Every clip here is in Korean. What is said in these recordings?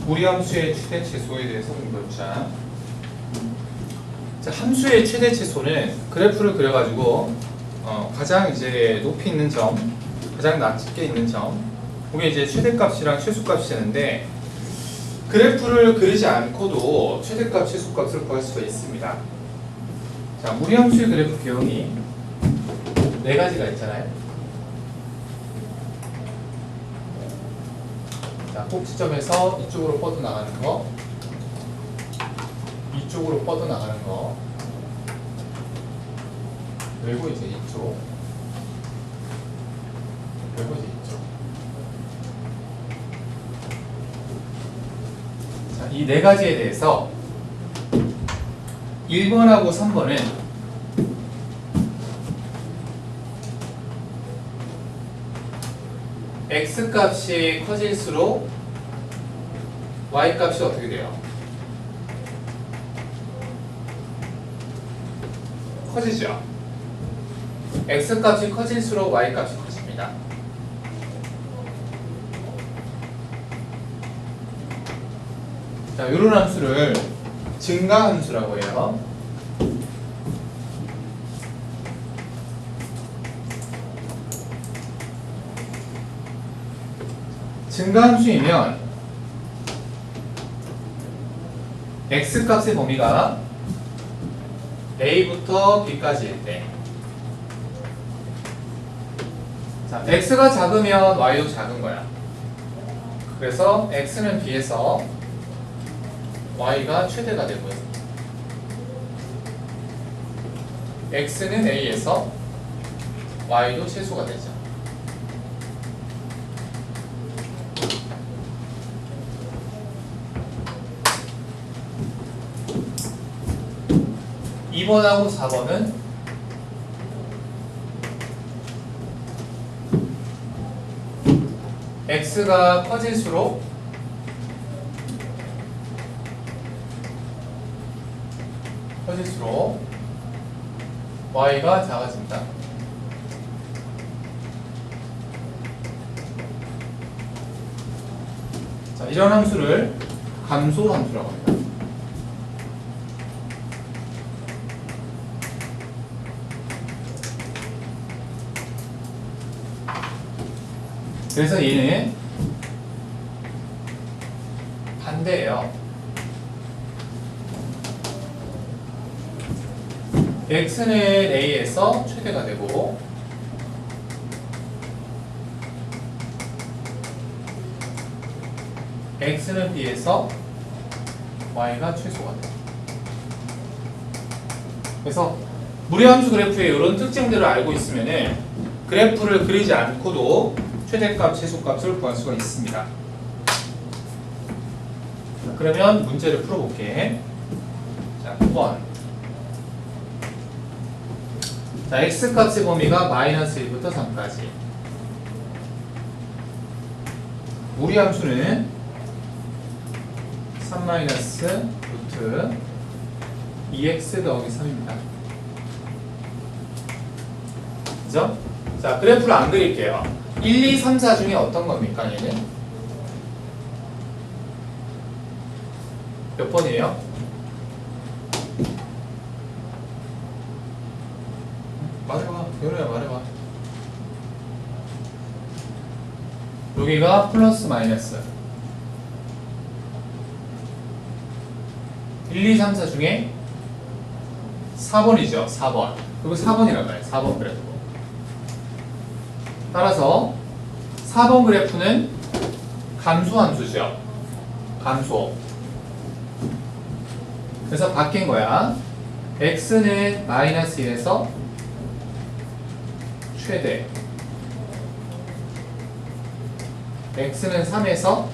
우리 함수의 최대 최소에 대해서 공부해보자. 자, 함수의 최대 최소는 그래프를 그려가지고 가장 이제 높이 있는 점, 가장 낮게 있는 점, 그게 이제 최대값이랑 최소값이 되는데 그래프를 그리지 않고도 최대값, 최소값을 구할 수가 있습니다. 자, 무리 함수의 그래프 개형이 네 가지가 있잖아요. 자, 꼭지점에서 이쪽으로 뻗어 나가는 거, 이쪽으로 뻗어 나가는 거, 그리고 이제 이쪽, 그리고 이제 이쪽. 자, 이 네 가지에 대해서 1번하고 3번은 x값이 커질수록 y값이 어떻게 돼요? 커지죠? x값이 커질수록 y값이 커집니다. 자, 이런 함수를 증가함수라고 해요. 증가함수이면 x값의 범위가 a부터 b까지일 때, 자, x가 작으면 y도 작은 거야. 그래서 x는 b에서 y가 최대가 되고요. x는 a에서 y도 최소가 되죠. 2번하고 4번은 x가 커질수록 y가 작아집니다. 자, 이런 함수를 감소함수라고 합니다. 그래서 얘는 반대예요. x는 a에서 최대가 되고 x는 b에서 y가 최소가 돼요. 그래서 무리함수 그래프의 이런 특징들을 알고 있으면은 그래프를 그리지 않고도 최대값, 최소값을 구할 수가 있습니다. 자, 그러면 문제를 풀어볼게. 자, 9번. 자, x값의 범위가 마이너스 1부터 3까지. 무리함수는 3 마이너스 루트 2x 더하기 3입니다. 그죠? 자, 그래프를 안 그릴게요. 1, 2, 3, 4 중에 어떤 겁니까, 얘는? 몇 번이에요? 말해봐, 연우야 말해봐. 여기가 플러스 마이너스 1, 2, 3, 4 중에 4번이죠. 4번. 그리고 4번이라고 해요. 4번 그래프. 따라서 4번 그래프는 감소함수죠. 감소. 그래서 바뀐 거야. x는 마이너스 1에서 최대, x는 3에서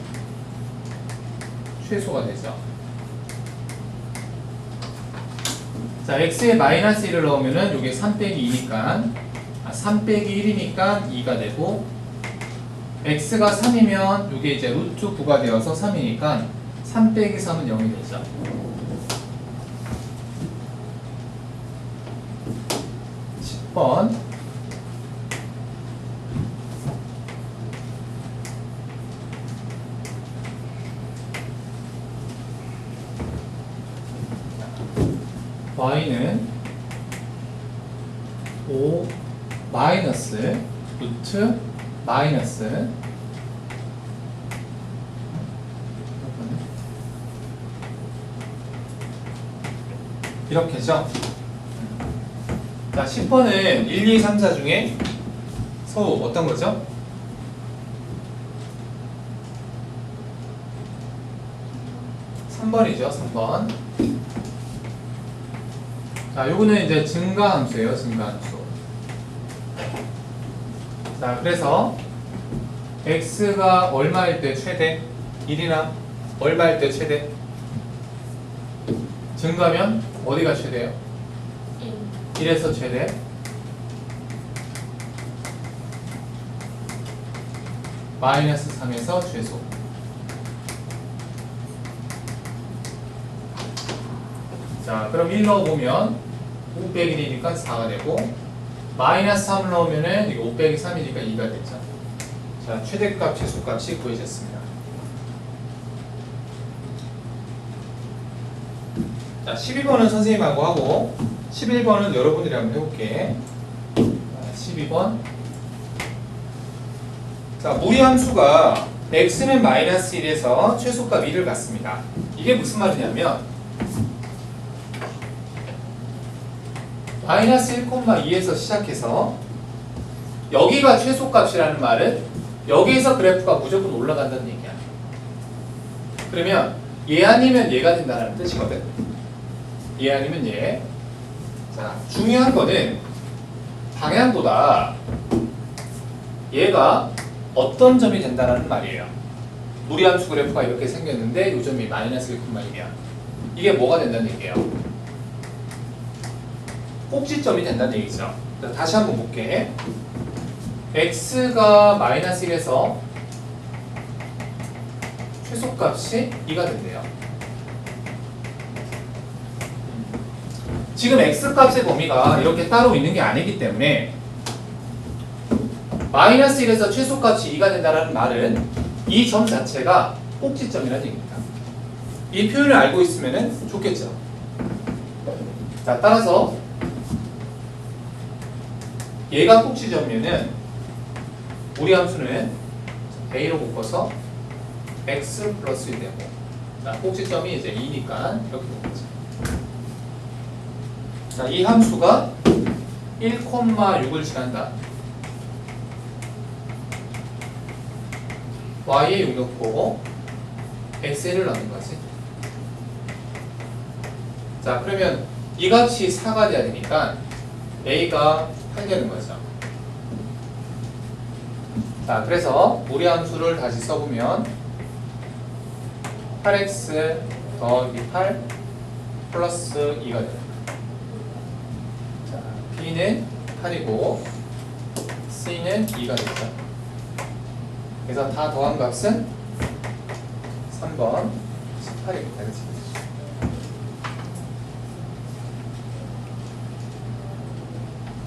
최소가 되죠. 자, x에 마이너스 1을 넣으면은 이게 3 빼기 2니까 3 빼기 1이니까 2가 되고, x가 3이면 이게 이제 루트 9가 되어서 3이니까 3 빼기 3은 0이 되죠. 10번. y는 5 마이너스 루트 마이너스 이렇게죠. 자, 10번은 1, 2, 3, 4 중에 서우 어떤 거죠? 3번이죠. 3번. 자, 요거는 이제 증가함수예요. 증가함수. 자, 그래서 x가 얼마일 때 최대? 1이나 얼마일 때 최대? 증가면 어디가 최대예요? 1에서 최대. 마이너스 3에서 최소. 자, 그럼 1 넣어보면 5 빼기 1이니까 4가 되고, 마이너스 3 넣으면은 이거 5 빼기 3이니까 2가 됐죠. 자, 최대값, 최소값이 구해졌습니다. 자, 12번은 선생님하고 하고 11번은 여러분들이 한번 해볼게. 12번. 자, 무리함수가 x는 마이너스 1에서 최소값 2를 갖습니다. 이게 무슨 말이냐면 마이너스 1,2에서 시작해서 여기가 최소값이라는 말은 여기에서 그래프가 무조건 올라간다는 얘기야. 그러면 얘 아니면 얘가 된다는 뜻이거든. 얘 아니면 얘. 자, 중요한 거는 방향보다 얘가 어떤 점이 된다는 말이에요. 무리함수 그래프가 이렇게 생겼는데 이 점이 마이너스 1,1이야. 이게 뭐가 된다는 얘기예요? 꼭지점이 된다는 얘기죠. 자, 다시 한번 볼게. x가 마이너스 1에서 최소값이 2가 된대요. 지금 x값의 범위가 이렇게 따로 있는 게 아니기 때문에 마이너스 1에서 최소값이 2가 된다는 말은 이 점 자체가 꼭지점이라는 얘기입니다. 이 표현을 알고 있으면 좋겠죠. 자, 따라서 얘가 꼭지점이면은 우리 함수는 a로 묶어서 x 플러스 1 되고, 자, 꼭지점이 이제 2니까 이렇게 묶었죠. 자, 이 함수가 1,6을 지난다. y에 6 넣고 x를 넣는 거지. 자, 그러면 이 값이 4가 돼야 되니까 a가 8 되는 거죠. 자, 그래서 무리함수를 다시 써보면 8x 더하기 8 플러스 2가 됩니다. 자, b는 8이고 c는 2가 되죠. 그래서 다 더한 값은 3번 18입니다. 그치?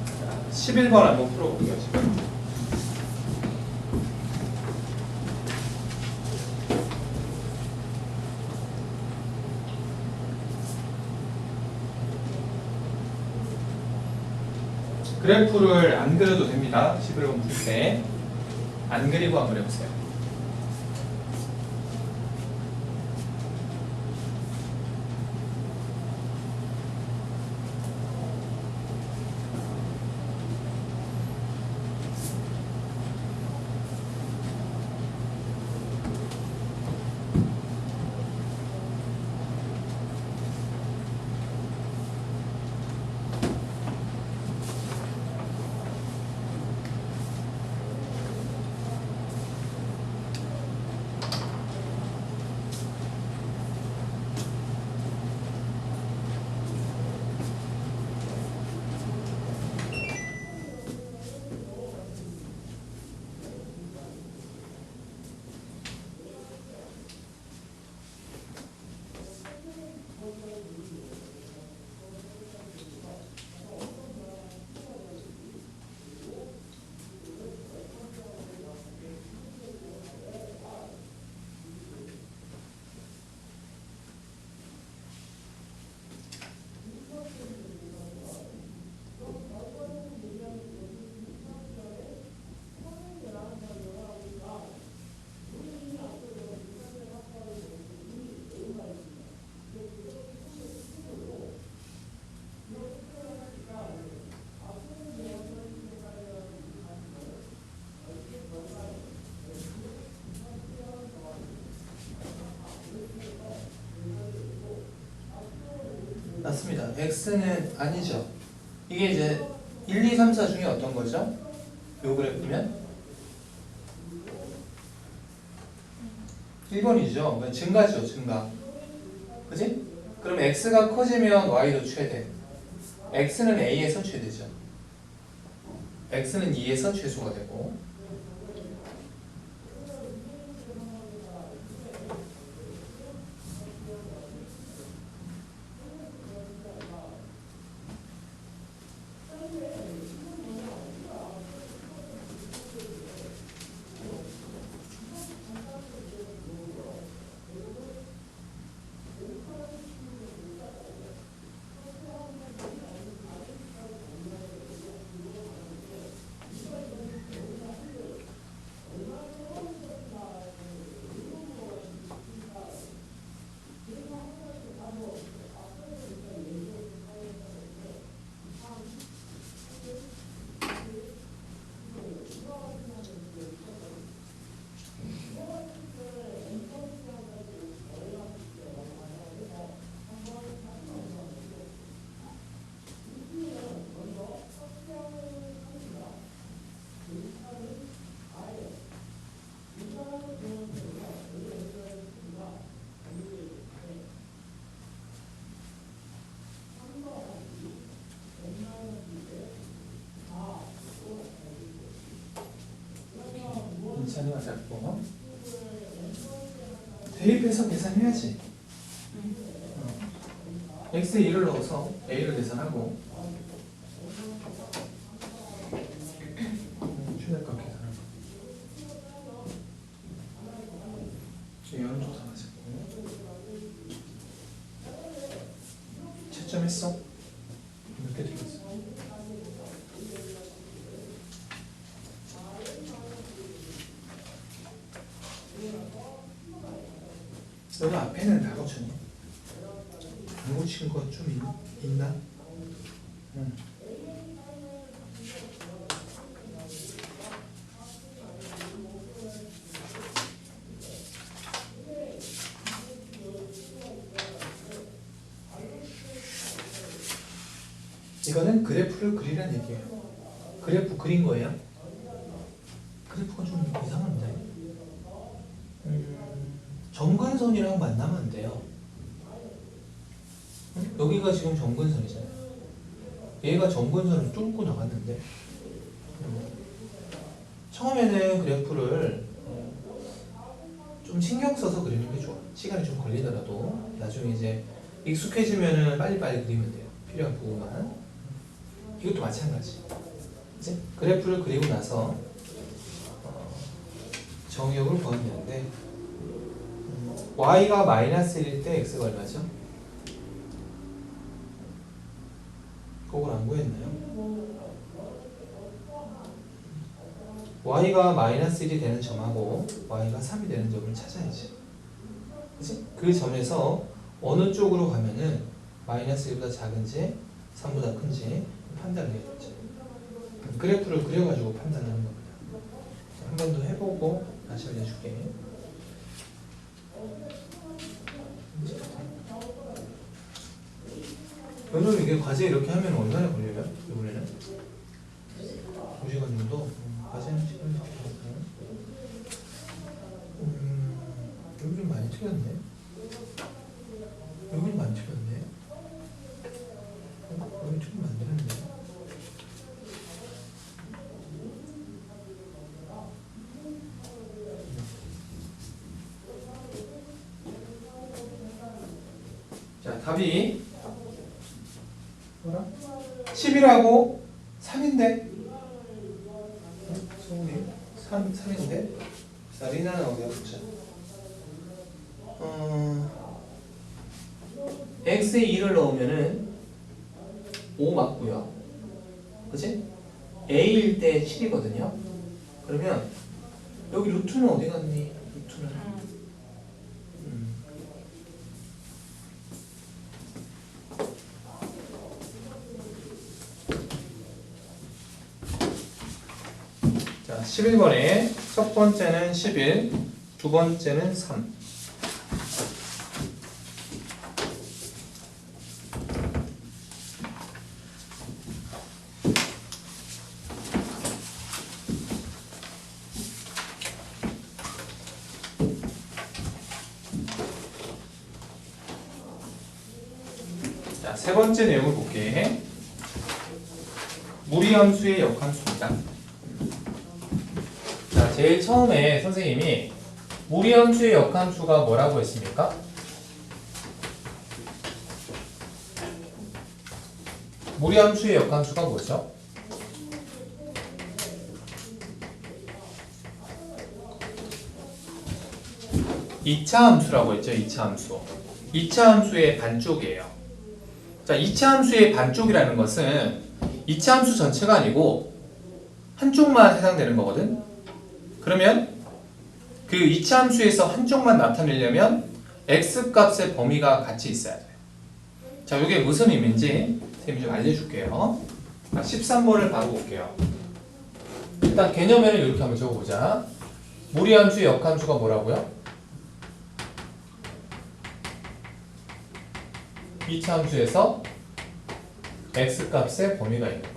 자, 11번 한번 풀어볼게요. 지금. 그래프를 안 그려도 됩니다. 11번 풀 때. 안 그리고 한번 해보세요. 맞습니다. x는 아니죠. 이게 이제 1, 2, 3, 4 중에 어떤 거죠? 요 그래프면 1번이죠. 증가죠, 증가. 그지? 그럼 x가 커지면 y도 최대. x는 a에서 최대죠. x는 2에서 최소가 되고. 인찬이가 잡고 대입해서 계산해야지. x에 2를 넣어서 a를 계산하고 최대값 계산하고 이런 쪽 다 맞았고 채점했어? 몇 개 되겠어? 너도 앞에는 다 고쳤니? 안 고친 거 좀 있나? 응. 이거는 그래프를 그리라는 얘기예요. 그래프 그린 거예요. 그래프가 좀 이상한데. 점근선이랑 만나면 안 돼요. 응? 여기가 지금 점근선이잖아요. 얘가 점근선을 뚫고 나갔는데 처음에는 그래프를 좀 신경 써서 그리는 게 좋아. 시간이 좀 걸리더라도 나중에 이제 익숙해지면은 빨리빨리 그리면 돼요. 필요한 부분만. 이것도 마찬가지. 이제 그래프를 그리고 나서 정의역을 구하면 되는데 y가 마이너스 1일 때 x가 얼마죠? 그걸 안 구했나요? y가 마이너스 1이 되는 점하고 y가 3이 되는 점을 찾아야지. 그치? 그 점에서 어느 쪽으로 가면은 마이너스 1보다 작은지 3보다 큰지 판단을 해야 되죠. 그래프를 그려가지고 판단하는 겁니다. 한 번 더 해보고 다시 알려줄게. 여러분 이게 과제 이렇게 하면 얼마나 걸려요? 이번에는? 2시간 정도? 과제는 시간이 적어요. 여기 좀 많이 틀렸네. 여기 많이 틀렸네. 여기 조금 안 되는데. 자, 답이 뭐라? 10이라고 3인데? 소금이 3인데? 자, 리나는 어디야 붙자? x에 2를 넣으면은 5 맞고요. 그치? a일 때 7이거든요. 그러면 여기 루트는 어디 갔니? 루트는 자, 11번에 첫 번째는 11, 두 번째는 3. 자, 세 번째 내용을 볼게. 무리함수의 역함수입니다. 자, 제일 처음에 선생님이 무리함수의 역함수가 뭐라고 했습니까? 무리함수의 역함수가 뭐죠? 이차 함수라고 했죠. 2차 함수. 2차 함수의 반쪽이에요. 자, 2차 함수의 반쪽이라는 것은 2차 함수 전체가 아니고 한쪽만 해당되는 거거든. 그러면 그 2차 함수에서 한쪽만 나타내려면 x 값의 범위가 같이 있어야 돼요. 자, 이게 무슨 의미인지 선생님이 좀 알려줄게요. 13번을 바로 볼게요. 일단 개념에는 이렇게 한번 적어보자. 무리함수의 역함수가 뭐라고요? 2차 함수에서 x 값의 범위가 있는 거.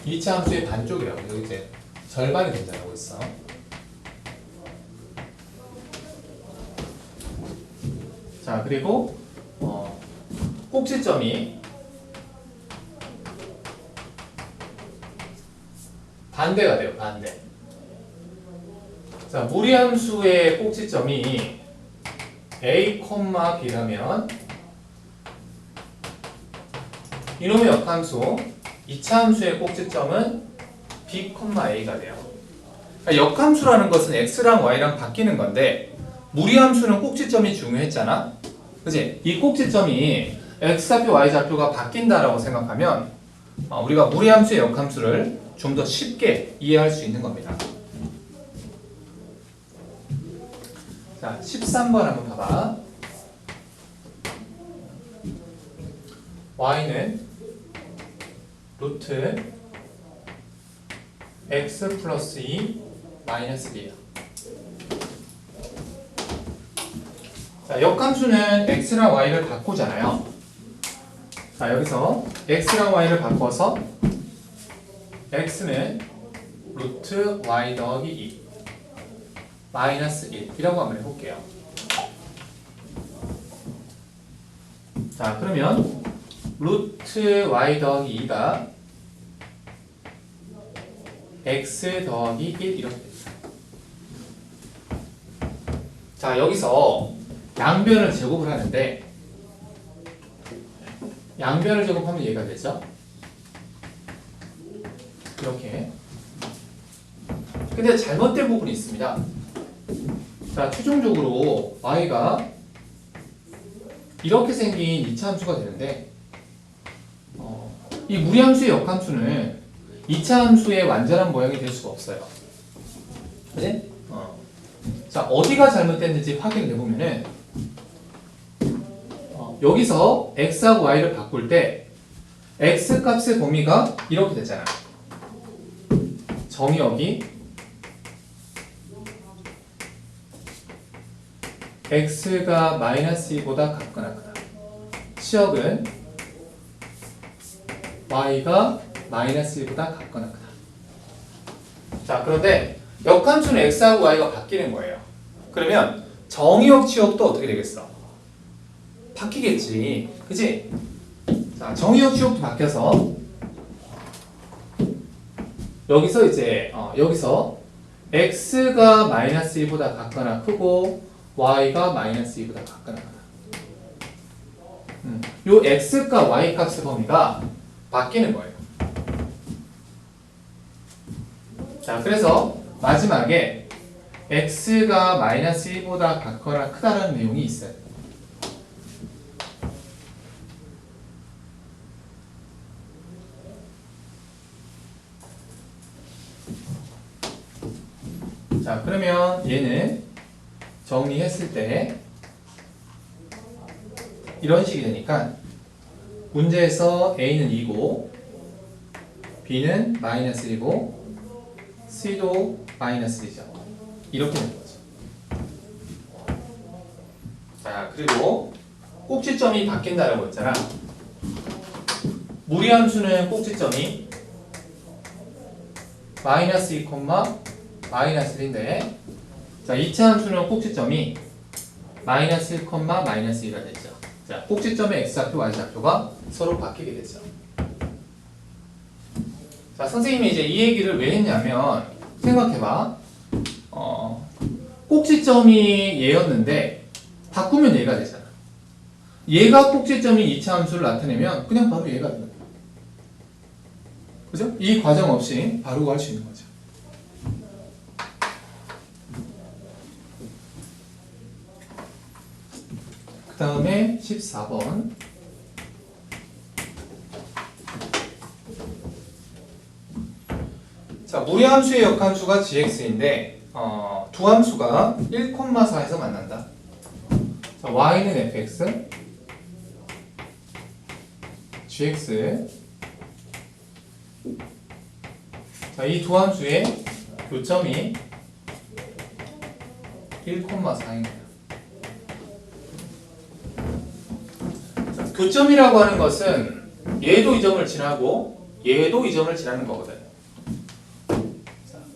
2차 함수의 반쪽이라고. 여기 이제 절반이 된다고 했어. 자, 그리고 꼭지점이 반대가 돼요. 반대. 자, 무리함수의 꼭지점이 a, b라면 이놈의 역함수 2차 함수의 꼭지점은 b, a가 돼요. 그러니까 역함수라는 것은 x랑 y랑 바뀌는 건데 무리함수는 꼭지점이 중요했잖아. 그치? 이 꼭지점이 x좌표, y좌표가 바뀐다라고 생각하면 우리가 무리함수의 역함수를 좀 더 쉽게 이해할 수 있는 겁니다. 자, 13번 한번 봐봐. y는 루트 x 플러스 2 마이너스 b야. 자, 역함수는 x랑 y를 바꾸잖아요. 자, 여기서 x랑 y를 바꿔서 x는 루트 y 더하기 2 마이너스 1이라고 한번 해볼게요. 자, 그러면 루트 y 더하기 2가 x 더하기 1 이렇게 됩니다. 자, 여기서 양변을 제곱을 하는데 양변을 제곱하면 얘가 되죠? 이렇게. 근데 잘못된 부분이 있습니다. 자, 최종적으로 y가 이렇게 생긴 2차 함수가 되는데 이 무리함수의 역함수는 2차 함수의 완전한 모양이 될 수가 없어요. 네? 자, 어디가 잘못됐는지 확인을 해보면은 여기서 x하고 y를 바꿀 때 x 값의 범위가 이렇게 되잖아. 정의역이 x가 마이너스 2보다 같거나 크다. 치역은 y가 마이너스 1보다 같거나 크다. 자, 그런데 역함수는 x하고 y가 바뀌는 거예요. 그러면 정의역 치역도 어떻게 되겠어? 바뀌겠지. 그치? 자, 정의역 치역도 바뀌어서 여기서 이제 여기서 x가 마이너스 1보다 같거나 크고 y가 마이너스 2보다 같거나 크다. 요 x과 y 값의 범위가 바뀌는 거예요. 자, 그래서 마지막에 x가 마이너스 1보다 같거나 크다라는 내용이 있어요. 자, 그러면 얘는 정리했을 때 이런 식이 되니까 문제에서 a는 2고 b는 마이너스 1이고 c도 마이너스 1이죠. 이렇게 되는 거죠. 자, 그리고 꼭지점이 바뀐다라고 했잖아. 무리함수는 꼭지점이 마이너스 2, 마이너스 1인데 자, 2차 함수는 꼭지점이 마이너스 1, 마이너스 2가 되죠. 자, 꼭지점의 x좌표, y좌표가 서로 바뀌게 되죠. 자, 선생님이 이제 이 얘기를 왜 했냐면 생각해봐. 꼭지점이 얘였는데 바꾸면 얘가 되잖아. 얘가 꼭지점인 이차 함수를 나타내면 그냥 바로 얘가 되는 거야. 그죠? 이 과정 없이 바로 할 수 있는 거죠. 그 다음에 14번. 자, 무리함수의 역함수가 gx인데 두 함수가 1,4에서 만난다. 자, y는 fx, gx. 자, 이 두 함수의 교점이 1,4입니다. 교점이라고 하는 것은 얘도 이 점을 지나고 얘도 이 점을 지나는 거거든.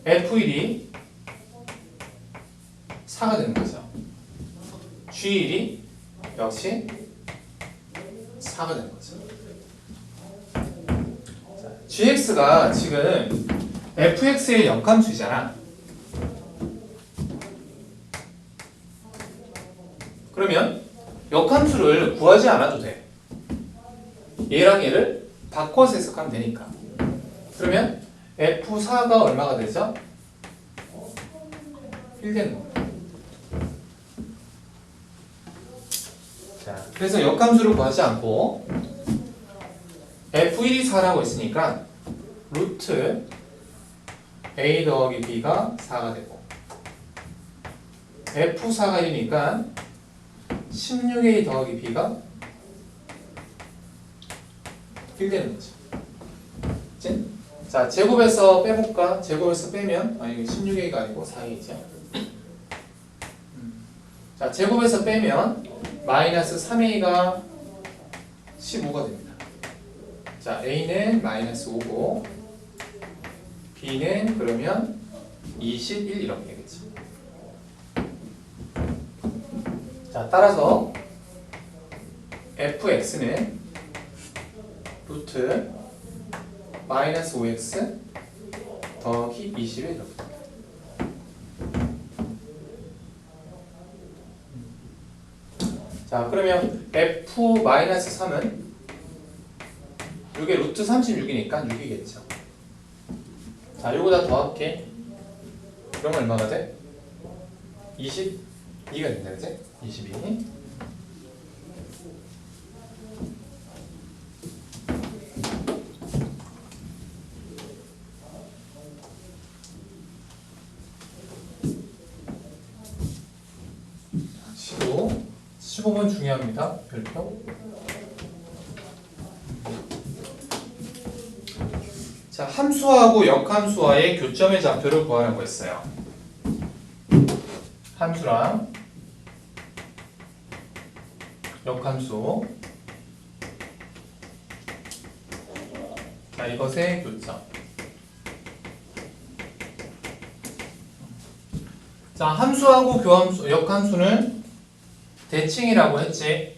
F1이 4가 되는 거죠. G1이 역시 4가 되는 거죠. 자, GX가 지금 FX의 역함수이잖아. 그러면 역함수를 구하지 않아도 돼. 얘랑 얘를 바꿔서 해석하면 되니까. 그러면 F4가 얼마가 되죠? 1 되는 거예요. 자, 그래서 역함수를 구하지 않고 F1이 4라고 했으니까 루트 A 더하기 B가 4가 되고 F4가 1이니까 16A 더하기 B가 1 되는 거죠. 그치? 자, 제곱에서 빼볼까? 제곱에서 빼면, 이게 16A가 아니고 4A죠. 자, 제곱에서 빼면, 마이너스 3A가 15가 됩니다. 자, A는 마이너스 5고, B는 그러면 21 이렇게 되겠죠. 자, 따라서, fx는 루트 마이너스 5x 더하기 21 이렇게. 자, 그러면 f 마이너스 3은 이게 루트 36이니까 6이겠죠. 자, 요거 다 더할게. 그러면 얼마가 돼? 22가 된다, 그치? 22. 시도 15번 중요합니다. 별표. 자, 함수하고 역함수와의 교점의 좌표를 구하라고 했어요. 함수랑 역함수. 자, 이것의 교점. 자, 함수하고 역함수는 대칭이라고 했지.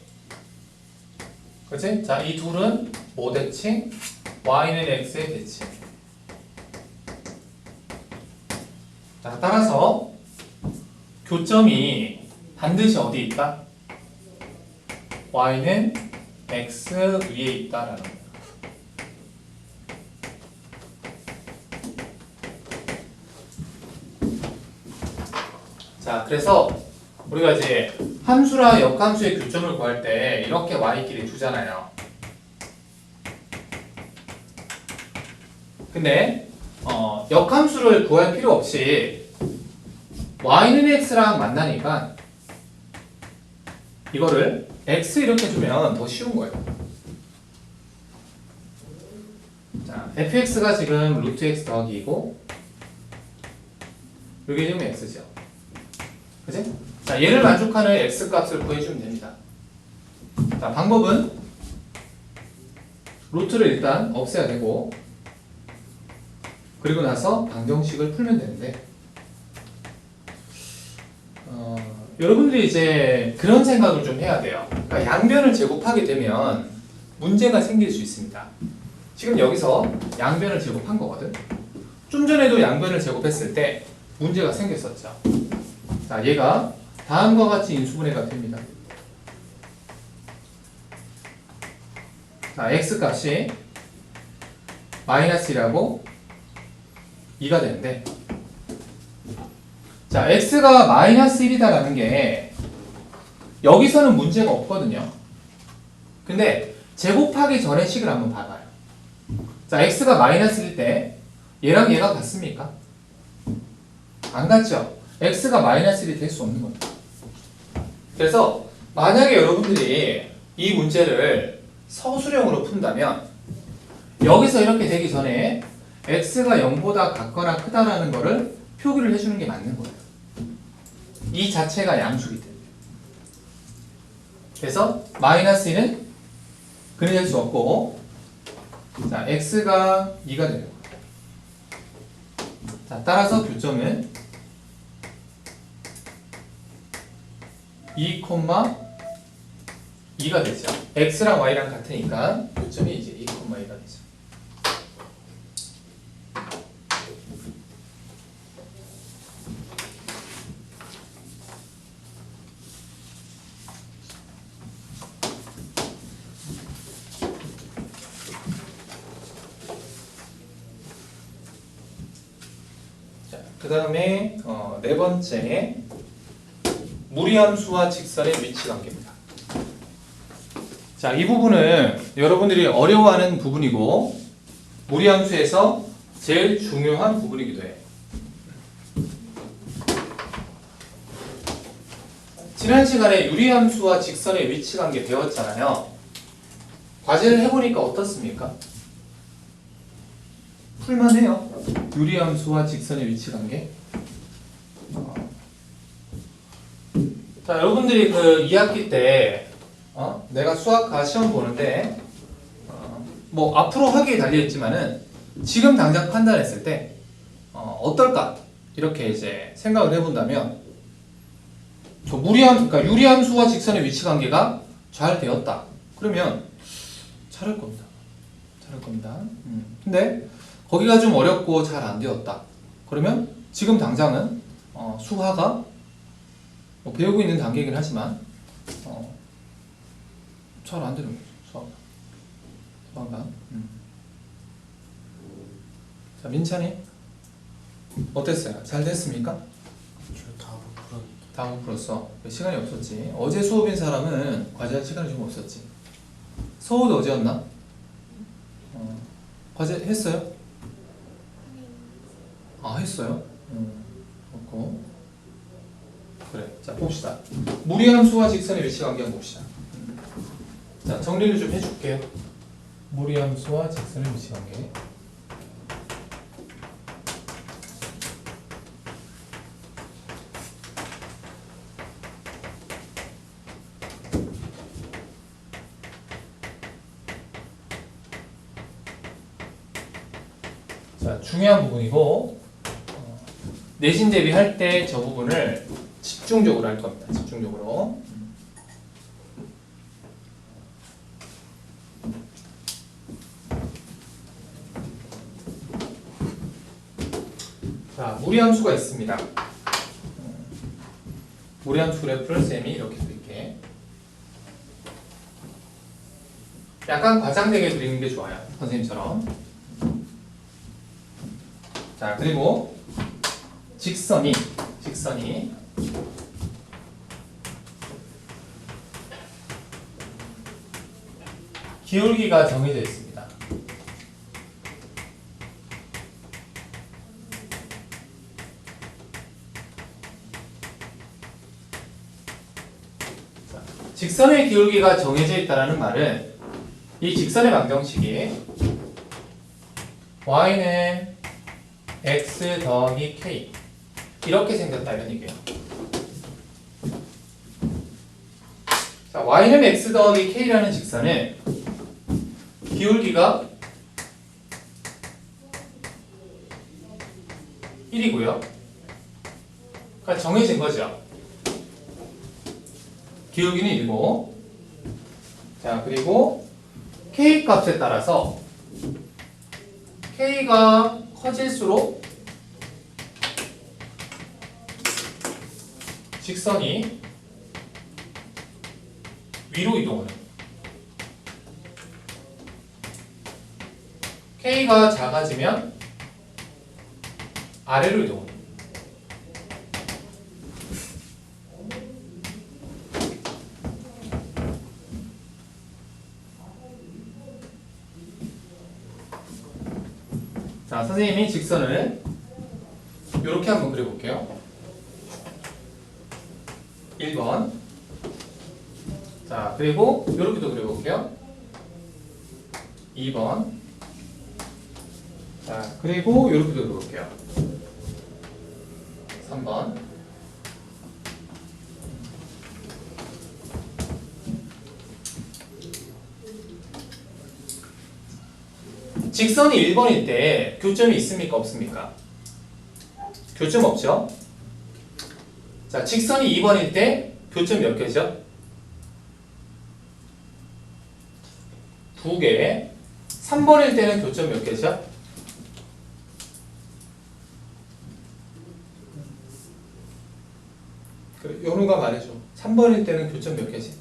그치? 자, 이 둘은 뭐 대칭? y는 x의 대칭. 자, 따라서 교점이 반드시 어디 있다? y는 x 위에 있다라는 거야. 자, 그래서 우리가 이제 함수랑 역함수의 교점을 구할 때 이렇게 y끼리 두잖아요. 근데 역함수를 구할 필요 없이 y는 x랑 만나니까 이거를 x 이렇게 주면 더 쉬운 거예요. 자, fx가 지금 루트 x 더하기 2고 여기 지금 x죠. 그치? 자, 얘를 만족하는 x 값을 구해주면 됩니다. 자, 방법은 루트를 일단 없애야 되고 그리고 나서 방정식을 풀면 되는데 여러분들이 이제 그런 생각을 좀 해야 돼요. 그러니까 양변을 제곱하게 되면 문제가 생길 수 있습니다. 지금 여기서 양변을 제곱한 거거든. 좀 전에도 양변을 제곱했을 때 문제가 생겼었죠. 자, 얘가 다음과 같이 인수분해가 됩니다. 자, x 값이 마이너스 1하고 2가 되는데, 자, x가 마이너스 1이다라는 게 여기서는 문제가 없거든요. 근데 제곱하기 전의 식을 한번 봐봐요. 자, x가 마이너스 1일 때 얘랑 얘가 같습니까? 안 같죠? x가 마이너스 1이 될 수 없는 겁니다. 그래서 만약에 여러분들이 이 문제를 서술형으로 푼다면 여기서 이렇게 되기 전에 x가 0보다 같거나 크다라는 거를 표기를 해주는 게 맞는 거예요. 이 자체가 양수기 때문에. 그래서 마이너스 2는 그려낼 수 없고, 자, x가 2가 되는 거예요. 자, 따라서 교점은 2, 2가 되죠. x랑 y랑 같으니까 교점이 이제 2, 2가 되죠. 그 다음에 네 번째, 무리함수와 직선의 위치 관계입니다. 자, 이 부분은 여러분들이 어려워하는 부분이고 무리함수에서 제일 중요한 부분이기도 해요. 지난 시간에 유리함수와 직선의 위치 관계 배웠잖아요. 과제를 해보니까 어떻습니까? 풀만해요. 유리함수와 직선의 위치 관계. 자, 여러분들이 그 2학기 때 내가 수학과 시험 보는데 뭐 앞으로 하기에 달려있지만은 지금 당장 판단했을 때 어떨까? 이렇게 이제 생각을 해본다면 저 그러니까 유리함수와 직선의 위치 관계가 잘 되었다. 그러면 잘할 겁니다. 잘할 겁니다. 근데 거기가 좀 어렵고 잘 안 되었다. 그러면 지금 당장은 수화가 뭐 배우고 있는 단계이긴 하지만 잘 안 되는 거죠. 수화가. 자, 민찬이 어땠어요? 잘 됐습니까? 다 못 풀었어. 시간이 없었지. 어제 수업인 사람은 과제할 시간이 좀 없었지. 서우도 어제였나? 과제 했어요? 아, 했어요? 그렇고. 그래, 자, 봅시다. 무리함수와 직선의 위치 관계 한번 봅시다. 자, 정리를 좀 해줄게요. 무리함수와 직선의 위치 관계. 자, 중요한 부분이고 내신 대비할 때 저 부분을 집중적으로 할 겁니다. 집중적으로. 자, 무리함수가 있습니다. 무리함수 그래프를 쌤이 이렇게 그릴게. 약간 과장되게 그리는 게 좋아요. 선생님처럼. 자, 그리고 직선이 기울기가 정해져 있습니다. 자, 직선의 기울기가 정해져 있다는 말은 이 직선의 방정식이 y는 x 더하기 k 이렇게 생겼다 이런 얘기예요. 자, y는 x 더하기 k라는 직선은 기울기가 1이고요. 그러니까 정해진 거죠. 기울기는 7. 자, 그리고 K 값에 따라서 K가 커질수록 직선이 위로 이동하는. K가 작아지면 아래로 이동하는. 자, 선생님이 직선을 이렇게 한번 그려볼게요. 1번. 자, 그리고 이렇게도 그려볼게요. 2번. 자, 그리고 이렇게도 그려볼게요. 3번. 직선이 1번일 때 교점이 있습니까? 없습니까? 교점 없죠? 자, 직선이 2번일 때 교점 몇 개죠? 2개. 3번일 때는 교점 몇 개죠? 그래, 연우가 말해줘. 3번일 때는 교점 몇 개지?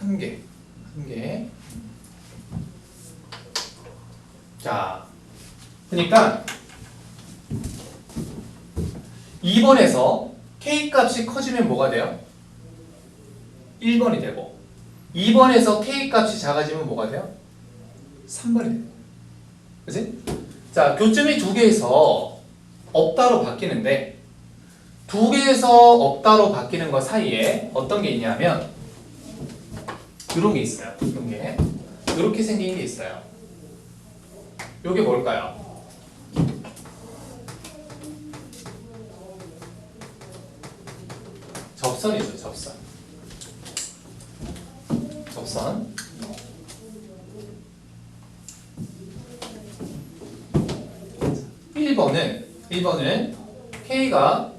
1개. 1개. 자, 그러니까 2번에서 K 값이 커지면 뭐가 돼요? 1번이 되고 2번에서 K 값이 작아지면 뭐가 돼요? 3번이 돼요. 그치? 자, 교점이 2개에서 없다로 바뀌는데 2개에서 없다로 바뀌는 것 사이에 어떤 게 있냐면 이런 게 있어요. 이런 게 이렇게 생긴 게 있어요. 이게 뭘까요? 접선이죠. 접선. 접선. (1번은) K가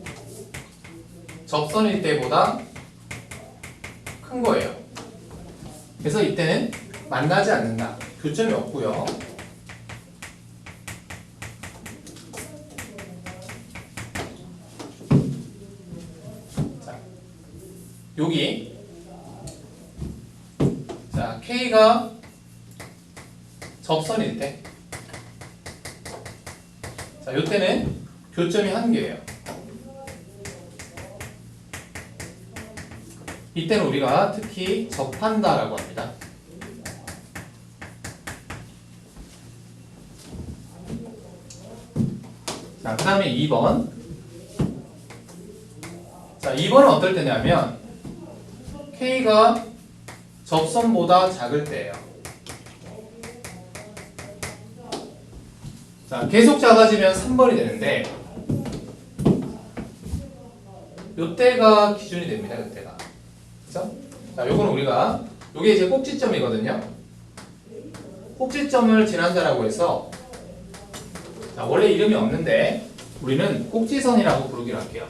접선일 때보다 큰 거예요. 그래서 이때는 만나지 않는다. 교점이 없고요. 자, 여기 자, K가 접선일 때 자, 요때는 교점이 1개예요. 이때는 우리가 특히 접한다라고 합니다. 자, 그 다음에 2번. 자, 2번은 어떨 때냐면 K가 접선보다 작을 때예요. 자, 계속 작아지면 3번이 되는데 요때가 기준이 됩니다. 요때가. 그죠? 자, 요거는 우리가 요게 이제 꼭지점이거든요. 꼭지점을 지난다라고 해서 자, 원래 이름이 없는데 우리는 꼭지선이라고 부르기로 할게요.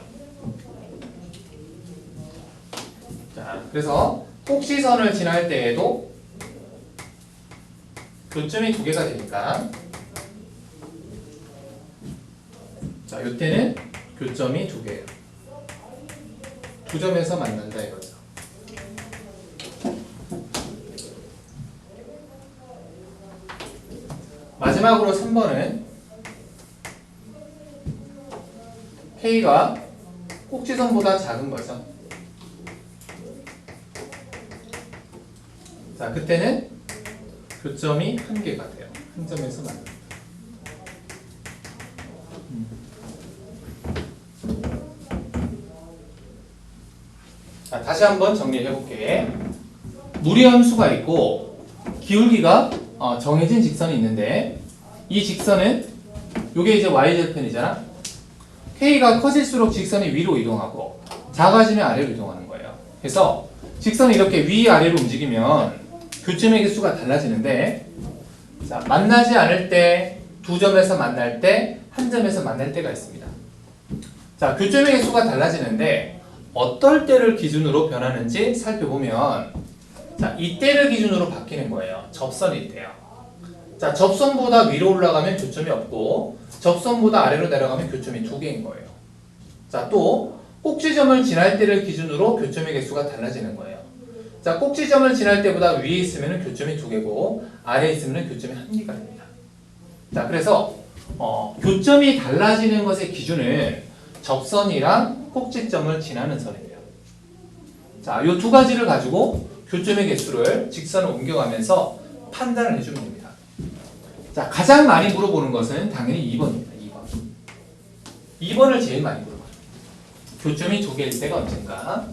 자, 그래서 꼭지선을 지날 때에도 교점이 2개가 되니까 자, 요때는 교점이 2개예요. 2점에서 만난다 이거죠. 마지막으로 3번은 K가 꼭지선보다 작은 거죠. 자, 그때는 교점이 1개가 돼요. 한 점에서 만난다. 자, 다시 한번 정리해 볼게. 무리함수가 있고 기울기가 정해진 직선이 있는데 이 직선은 요게 이제 y절편이잖아. K가 커질수록 직선이 위로 이동하고 작아지면 아래로 이동하는 거예요. 그래서 직선이 이렇게 위아래로 움직이면 교점의 개수가 달라지는데 자, 만나지 않을 때 2점에서 만날 때 1점에서 만날 때가 있습니다. 자, 교점의 개수가 달라지는데 어떨 때를 기준으로 변하는지 살펴보면 자, 이때를 기준으로 바뀌는 거예요. 접선일 때요. 자, 접선보다 위로 올라가면 교점이 없고 접선보다 아래로 내려가면 교점이 2개인 거예요. 자, 또 꼭지점을 지날 때를 기준으로 교점의 개수가 달라지는 거예요. 자, 꼭지점을 지날 때보다 위에 있으면 교점이 2개고 아래에 있으면 교점이 1개가 됩니다. 자, 그래서 교점이 달라지는 것의 기준은 접선이랑 꼭지점을 지나는 선이에요. 자, 이 두 가지를 가지고 교점의 개수를 직선을 옮겨가면서 판단을 해주면 됩니다. 자, 가장 많이 물어보는 것은 당연히 2번입니다. 2번을 제일 많이 물어봐요. 교점이 2개일 때가 언젠가?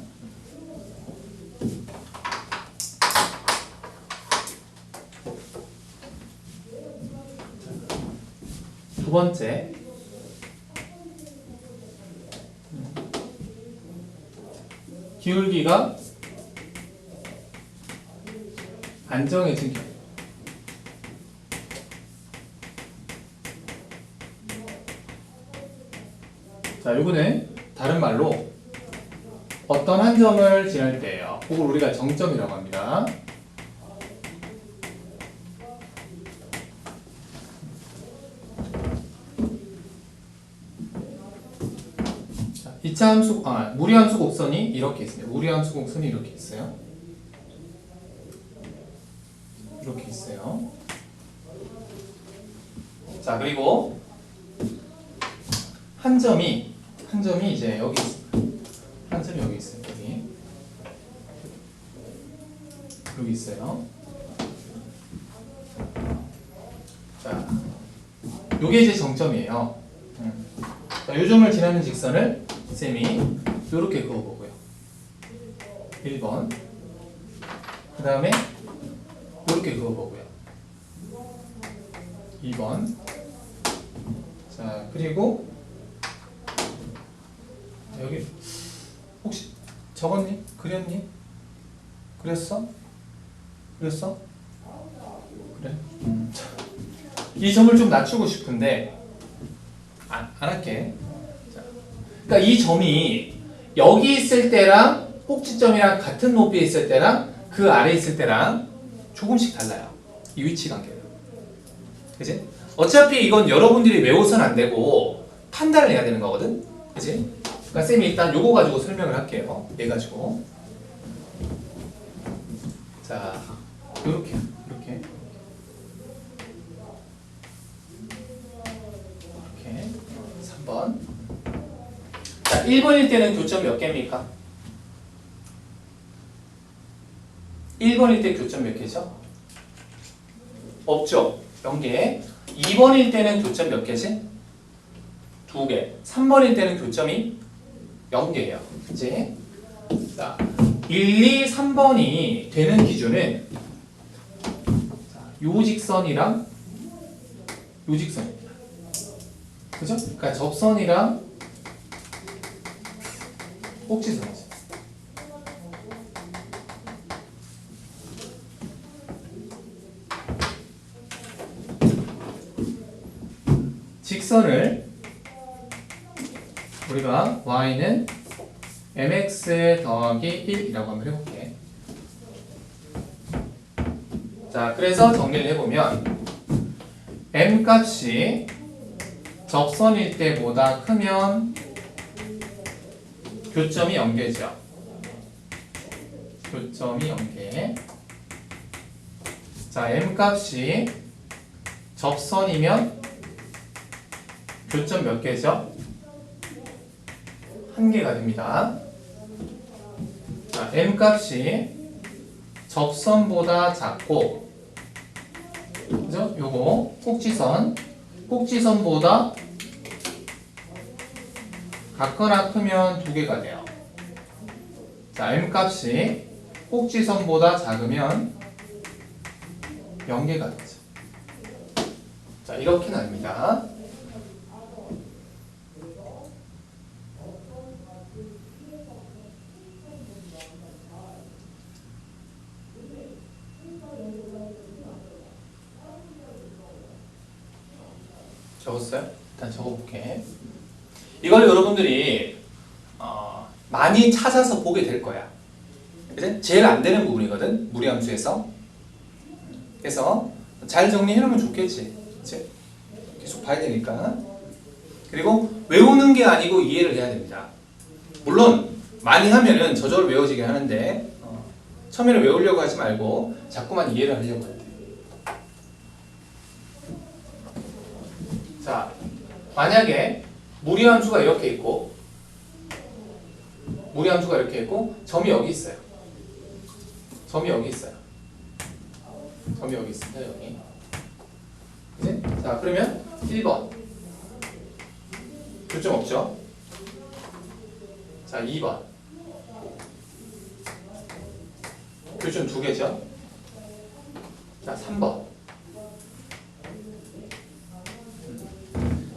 두 번째, 기울기가 안정해진 경우. 자, 요거는 다른 말로 어떤 한 점을 지날 때예요. 그걸 우리가 정점이라고 합니다. 자, 2차 함수, 무리함수 곡선이 이렇게 있습니다. 무리함수 곡선이 이렇게 있어요. 이렇게 있어요. 자, 그리고 한 점이 이제 여기 있습니다. 한 점이 여기 있어요. 여기 있어요. 자, 요게 이제 정점이에요. 자, 요 점을 지나는 직선을 쌤이 요렇게 그어보고요. 1번. 그 다음에 요렇게 그어보고요. 2번. 자, 그리고 여기 혹시 적었니? 그렸니? 그렸어? 그렸어? 그래? 이 점을 좀 낮추고 싶은데 안 할게. 자, 그러니까 이 점이 여기 있을 때랑 꼭지점이랑 같은 높이에 있을 때랑 그 아래에 있을 때랑 조금씩 달라요. 이 위치 관계는. 그치? 어차피 이건 여러분들이 외워서는 안 되고 판단을 해야 되는 거거든. 그치? 그러니까 쌤이 일단 요거 가지고 설명을 할게요. 얘 가지고. 자, 요렇게. 3번. 자, 1번일 때는 교점 몇 개입니까? 1번일 때 교점 몇 개죠? 없죠? 0개. 2번일 때는 교점 몇 개지? 2개. 3번일 때는 교점이 0개예요. 그치? 자, 1, 2, 3번이 되는 기준은 요 직선이랑 요 직선입니다. 그죠? 그러니까 접선이랑 꼭지선이죠. 직선을 우리가 y는 mx 더하기 1이라고 한번 해볼게. 자, 그래서 정리를 해보면 m 값이 접선일 때보다 크면 교점이 0개죠. 교점이 0개. 자, m 값이 접선이면 교점 몇 개죠? 1개가 됩니다. 자, m 값이 접선보다 작고, 그죠? 요거 꼭지선보다 같거나 크면 2개가 돼요. 자, m 값이 꼭지선보다 작으면 0개가 되죠. 자, 이렇게 나옵니다. 적었어요? 일단 적어볼게. 이걸 여러분들이 많이 찾아서 보게 될 거야. 그치? 제일 안 되는 부분이거든, 무리함수에서. 그래서 잘 정리해 놓으면 좋겠지. 그치? 계속 봐야 되니까. 그리고 외우는 게 아니고 이해를 해야 됩니다. 물론 많이 하면은 저절로 외워지긴 하는데 처음에는 외우려고 하지 말고 자꾸만 이해를 하려고 해야 돼. 자, 만약에 무리함수가 이렇게 있고 점이 여기 있어요. 점이 여기 있어요. 점이 여기 있습니다. 여기. 그치? 자, 그러면 1번 교점 없죠? 자, 2번 교점 2개죠? 자, 3번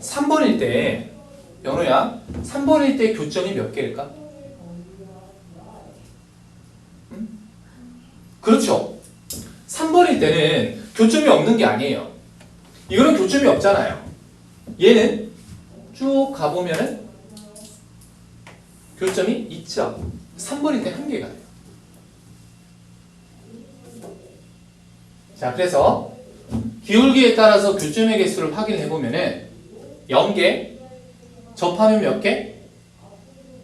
3번일 때 연우야, 3번일 때 교점이 몇 개일까? 응? 그렇죠. 3번일 때는 교점이 없는 게 아니에요. 이거는 교점이 없잖아요. 얘는 쭉 가보면은 교점이 있죠. 3번일 때 1개가 돼요. 자, 그래서 기울기에 따라서 교점의 개수를 확인해 보면은 0개, 접하면 몇 개?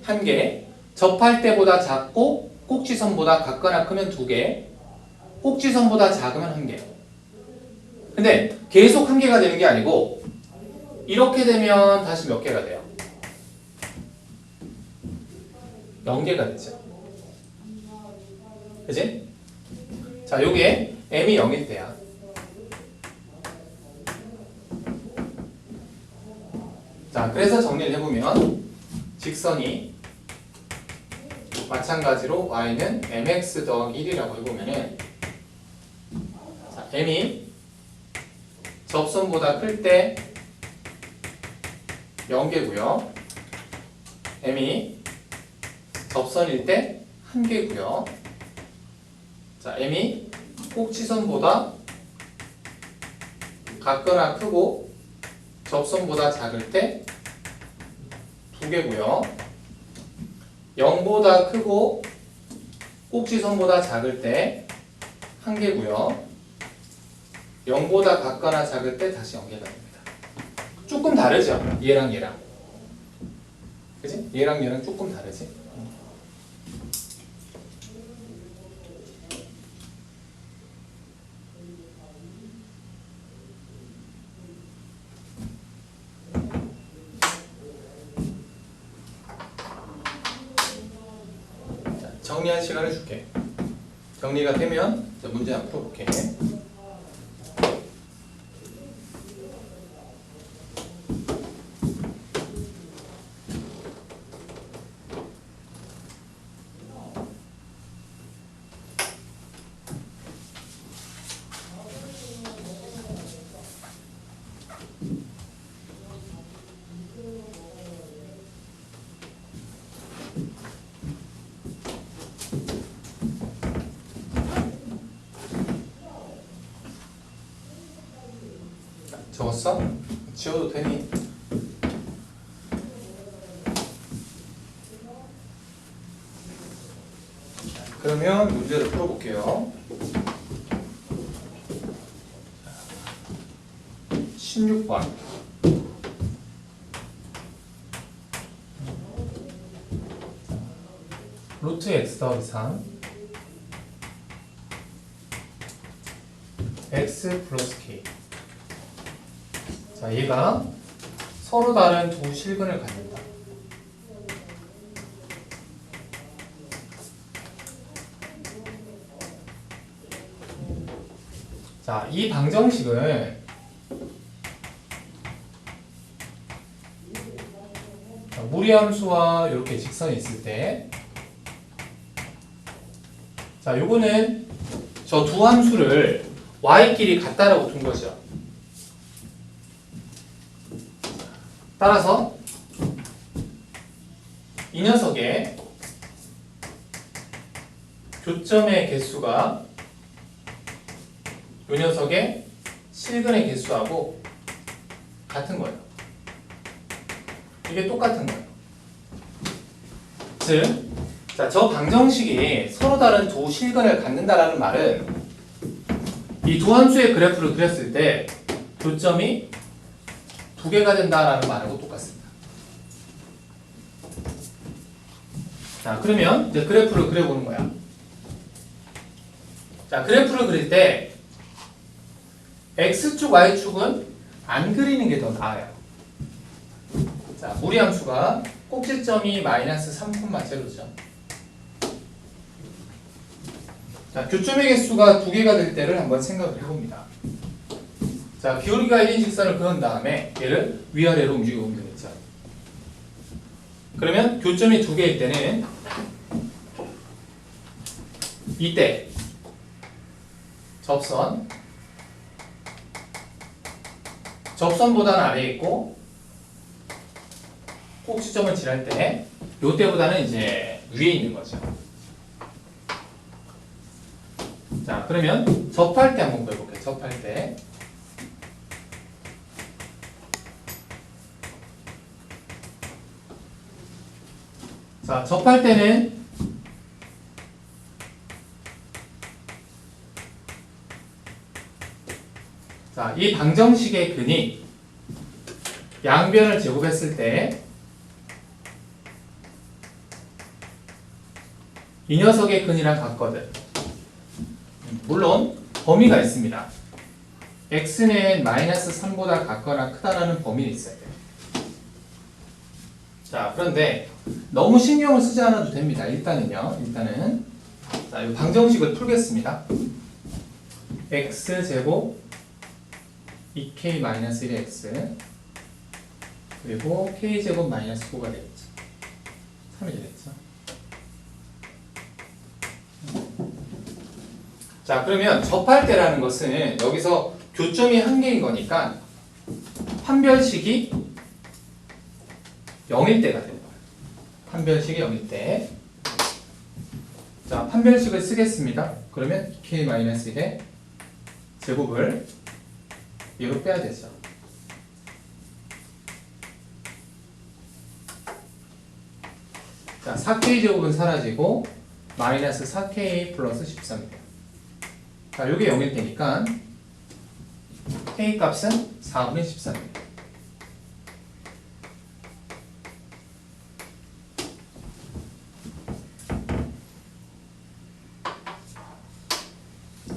1개. 접할 때보다 작고 꼭지선보다 같거나 크면 2개, 꼭지선보다 작으면 1개. 근데 계속 1개가 되는 게 아니고 이렇게 되면 다시 몇 개가 돼요? 0개가 되죠. 그치? 자, 요게 m이 0일 때야. 자, 그래서 정리를 해보면 직선이 마찬가지로 y는 mx 더하기 1이라고 해보면은, 자, m이 접선보다 클 때 0개고요. m이 접선일 때 1개고요. 자, m이 꼭지선보다 같거나 크고 접선보다 작을 때 2개고요. 0보다 크고 꼭지선보다 작을 때 1개고요. 0보다 같거나 작을 때 다시 0개가 됩니다. 조금 다르죠? 얘랑 얘랑. 그치? 얘랑 얘랑 조금 다르지? 정리한 시간을 줄게. 정리가 되면 문제 한번 풀어볼게. 적었어? 지워도 되니? 그러면 문제를 풀어볼게요. 16번. 루트 x 더하기 3 x 플러스 k. 자, 얘가 서로 다른 두 실근을 갖는다. 자, 이 방정식은 무리함수와 이렇게 직선이 있을 때, 자, 요거는 저 두 함수를 y끼리 같다라고 둔 거죠. 따라서 이 녀석의 교점의 개수가 이 녀석의 실근의 개수하고 같은 거예요. 이게 똑같은 거예요. 즉, 자, 저 방정식이 서로 다른 두 실근을 갖는다라는 말은 이 두 함수의 그래프를 그렸을 때 교점이 두 개가 된다라는 말하고 똑같습니다. 자, 그러면 이제 그래프를 그려보는 거야. 자, 그래프를 그릴 때 X축, Y축은 안 그리는 게 더 나아요. 자, 무리함수가 꼭지점이 마이너스 3,0죠. 자, 교점의 개수가 두 개가 될 때를 한번 생각을 해봅니다. 자, 기울기가 1인 직선을 그은 다음에 얘를 위아래로 움직여 보면 되겠죠. 그러면 교점이 두 개일 때는 이때 접선보다는 아래에 있고 꼭지점을 지날 때 요때보다는 이제 위에 있는 거죠. 자, 그러면 접할 때 한번 보여볼게요. 접할 때. 자, 접할 때는 자, 이 방정식의 근이 양변을 제곱했을 때 이 녀석의 근이랑 같거든. 물론 범위가 있습니다. x는 마이너스 3보다 같거나 크다라는 범위는 있어야 돼요. 자, 그런데 너무 신경을 쓰지 않아도 됩니다. 일단은 자, 이 방정식을 풀겠습니다. x제곱 2k-1의 x 그리고 k제곱 마이너스 9가 되겠죠. 3이 되겠죠. 자, 그러면 접할 때라는 것은 여기서 교점이 한 개인 거니까 판별식이 0일 때가 되는 거예요. 판별식이 0일 때. 자, 판별식을 쓰겠습니다. 그러면 2k-1의 제곱을 얘로 빼야 되죠. 자, 4k 제곱은 사라지고 마이너스 4k 플러스 13이에요. 자, 요게 0일 테니까 k 값은 4분의 13입니다.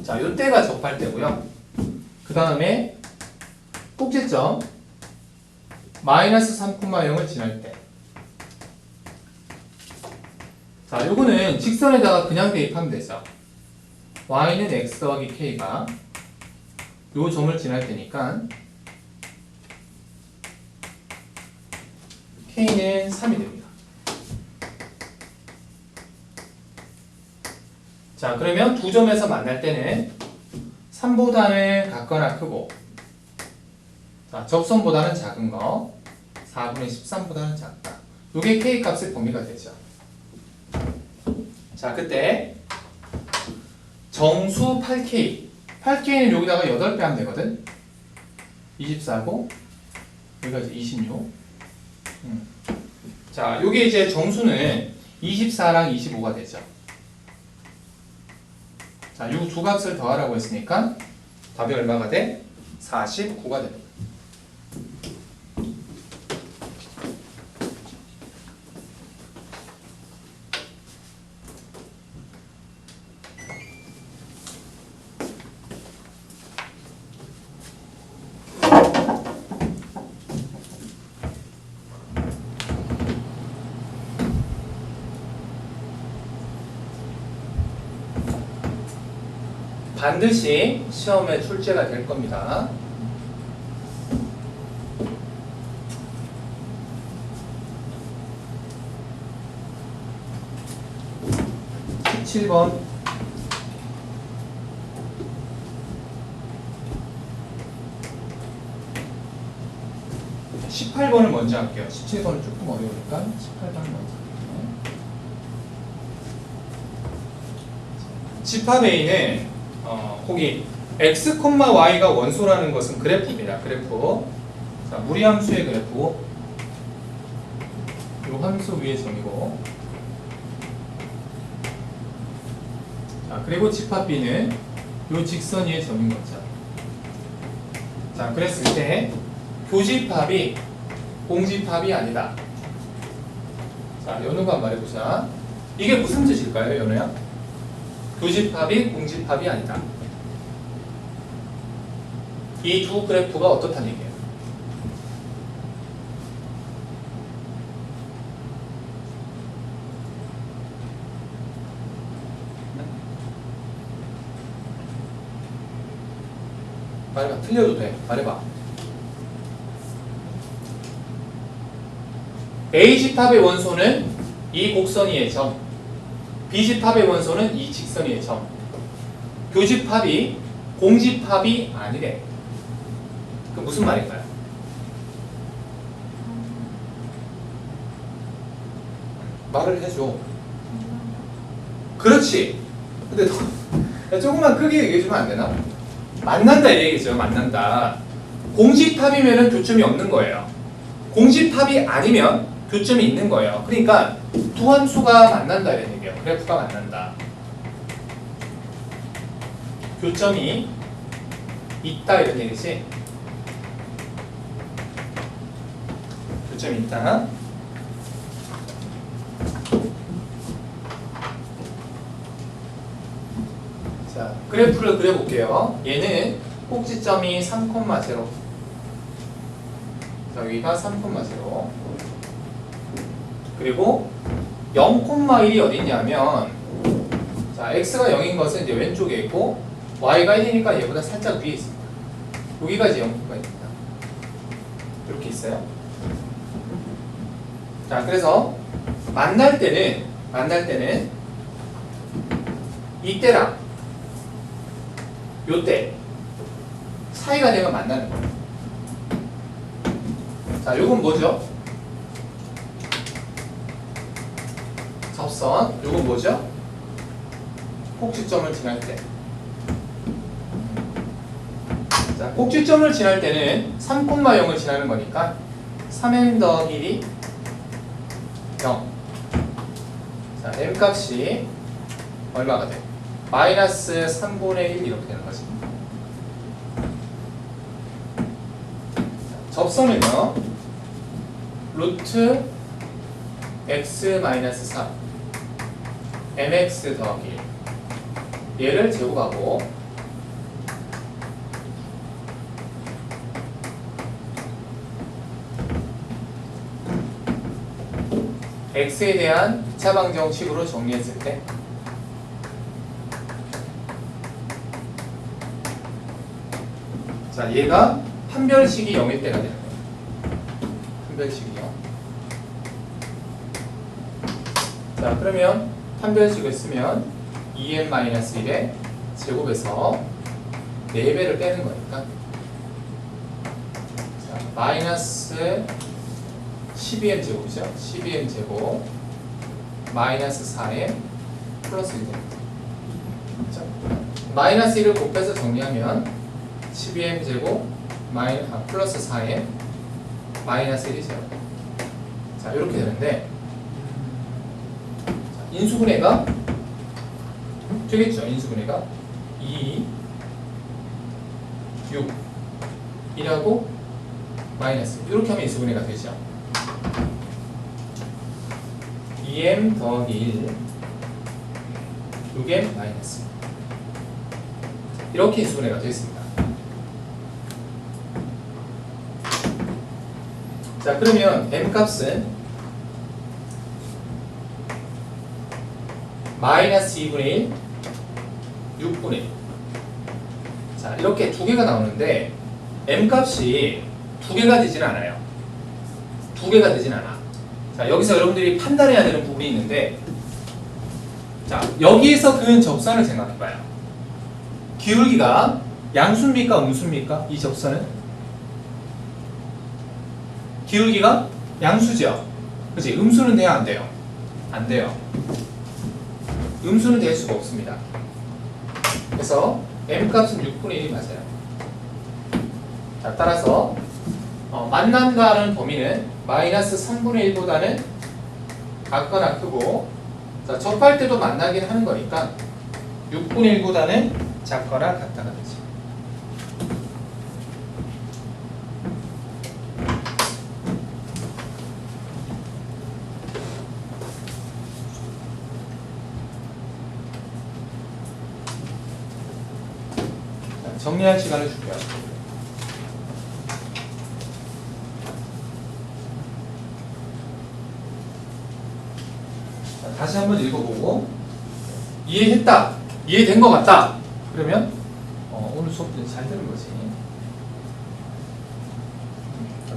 자, 요때가 접할 때고요. 그 다음에 꼭지점 마이너스 3,0을 지날 때. 자, 요거는 직선에다가 그냥 대입하면 되죠. y는 x 더하기 k가 요 점을 지날 때니까 k는 3이 됩니다. 자, 그러면 두 점에서 만날 때는 3보다는 같거나 크고, 자, 접선보다는 작은 거 4분의 13보다는 작다. 요게 k 값의 범위가 되죠. 자, 그때 정수 8K. 8K는 여기다가 8배 하면 되거든. 24고 여기가 이제 26. 자, 요게 이제 정수는 24랑 25가 되죠. 자, 요 두 값을 더하라고 했으니까 답이 얼마가 돼? 49가 됩니다. 반드시 시험에 출제가 될 겁니다. (17번) 18번을 먼저 할게요. 17번은 조금 어려우니까 18번을 먼저 할게요. 집합 A는 거기 x, y가 원소라는 것은 그래프입니다. 그래프. 자, 무리함수의 그래프. 요 함수 위의 점이고, 자, 그리고 집합 B는 요 직선 위의 점인 거죠. 자, 그랬을 때 교집합이 공집합이 아니다. 자, 연우가 한번 말해보자. 이게 무슨 뜻일까요, 연우야? 교집합이 공집합이 아니다. 이 두 그래프가 어떻다는 얘기예요? 말해봐. 틀려도 돼. 말해봐. A집합의 원소는 이 곡선 위의 점, B집합의 원소는 이 직선 위의 점. 교집합이 공집합이 아니래. 그 무슨 말일까요? 말을 해줘. 그렇지. 근데 너 조금만 크게 얘기해주면 안 되나? 만난다 이 얘기죠. 만난다. 공집합이면 교점이 없는 거예요. 공집합이 아니면 교점이 있는 거예요. 그러니까 두 함수가 만난다 이런 얘기예요. 그래프가 만난다. 교점이 있다 이런 얘기지. 교점이 있다. 자, 그래프를 그려볼게요. 얘는 꼭지점이 3,0. 자, 여기가 3,0. 그리고 0,1이 어딨냐면, 자, x가 0인 것은 이제 왼쪽에 있고, y가 1이니까 얘보다 살짝 위에 있습니다. 여기가 이제 0,0가 있습니다. 이렇게 있어요. 자, 그래서 만날 때는 이때랑 요때 사이가 되면 만나는 거예요. 자, 요건 뭐죠? 접선. 요건 뭐죠? 꼭지점을 지날 때. 자, 꼭지점을 지날 때는 3,0을 지나는 거니까 3m 더하기 1이 0. 자, m 값이 얼마가 돼? 마이너스 3분의 1 이렇게 되는 거지. 접선은요, 루트 x 마이너스 3 mx 더하기 1 얘를 제곱하고 x에 대한 2차 방정식으로 정리했을 때 자, 얘가 판별식이 0일 때가 되는 거예요. 판별식이요. 자, 그러면 판별식을 쓰면 2n-1에 제곱해서 4배를 빼는 거니까 자, 마이너스 12m 제곱이죠. 12m 제곱 마이너스 4m 플러스 1 됩니다. 그렇죠? 마이너스 1을 곱해서 정리하면 12m 제곱 플러스 4m 마이너스 1이죠. 자, 이렇게 되는데 인수분해가 되겠죠. 인수분해가 2, 6 1하고 마이너스 이렇게 하면 인수분해가 되죠. 2m 더하기 1 6m 마이너스 이렇게 인수분해가 되어 있습니다. 자, 그러면 m 값은 마이너스 2분의 1, 6분의 1. 자, 이렇게 두 개가 나오는데 m 값이 두 개가 되지는 않아요. 두 개가 되진 않아. 자, 여기서 여러분들이 판단해야 되는 부분이 있는데, 자, 여기에서 그은 접선을 생각해봐요. 기울기가 양수입니까, 음수입니까? 이 접선은 기울기가 양수죠. 그치? 음수는 돼야 안 돼요? 안 돼요. 음수는 될 수가 없습니다. 그래서 m 값은 6분의 1이 맞아요. 자, 따라서 만난다는 범위는 마이너스 3분의 1보다는 작거나 크고, 자, 접할 때도 만나긴 하는 거니까 6분의 1보다는 작거나 같다가 되죠. 정리할 시간을 줄게요. 자, 다시 한번 읽어보고 이해했다, 이해된 것 같다. 그러면 오늘 수업도 잘 되는 거지.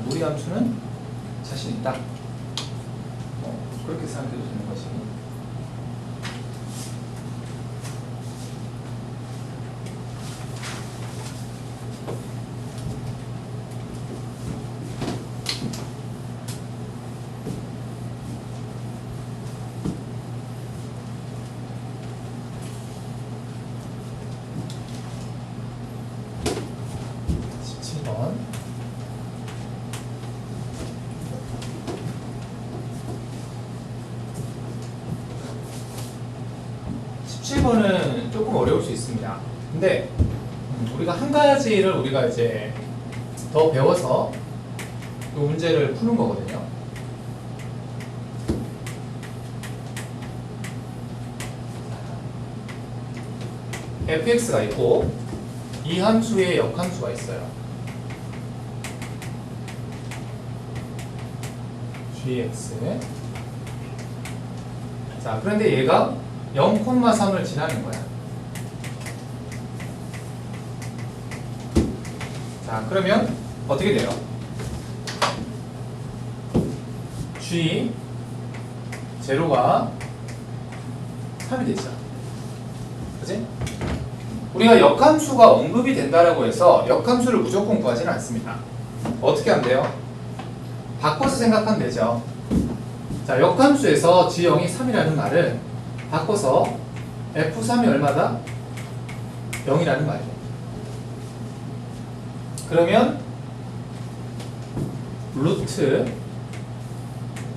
놀이 함수는 자신 있다. 그렇게 생각해도 되는 거지. 은 조금 어려울 수 있습니다. 근데 우리가 한 가지를 우리가 이제 더 배워서 이 문제를 푸는 거거든요. fx가 있고 이 함수의 역함수가 있어요. gx. 자, 그런데 얘가 0,3을 지나는 거야. 자, 그러면 어떻게 돼요? g 제로가 3이 되죠. 그치? 우리가 역함수가 언급이 된다라고 해서 역함수를 무조건 구하지는 않습니다. 어떻게 하면 돼요? 바꿔서 생각하면 되죠. 자, 역함수에서 g0이 3이라는 말은 바꿔서 f3이 얼마다? 0이라는 말이에요. 그러면 루트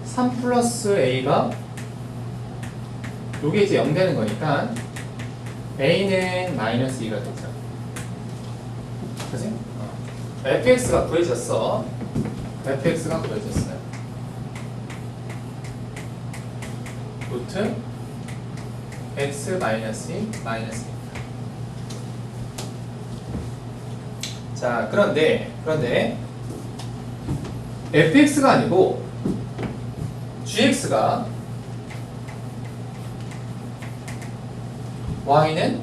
3 플러스 a가 요게 이제 0 되는 거니까 a는 마이너스 2가 되죠. 그치? fx가 구해졌어. fx가 구해졌어요. 루트 x 마이너스 2 마이너스 2. 자, 그런데 fx가 아니고 gx가 y는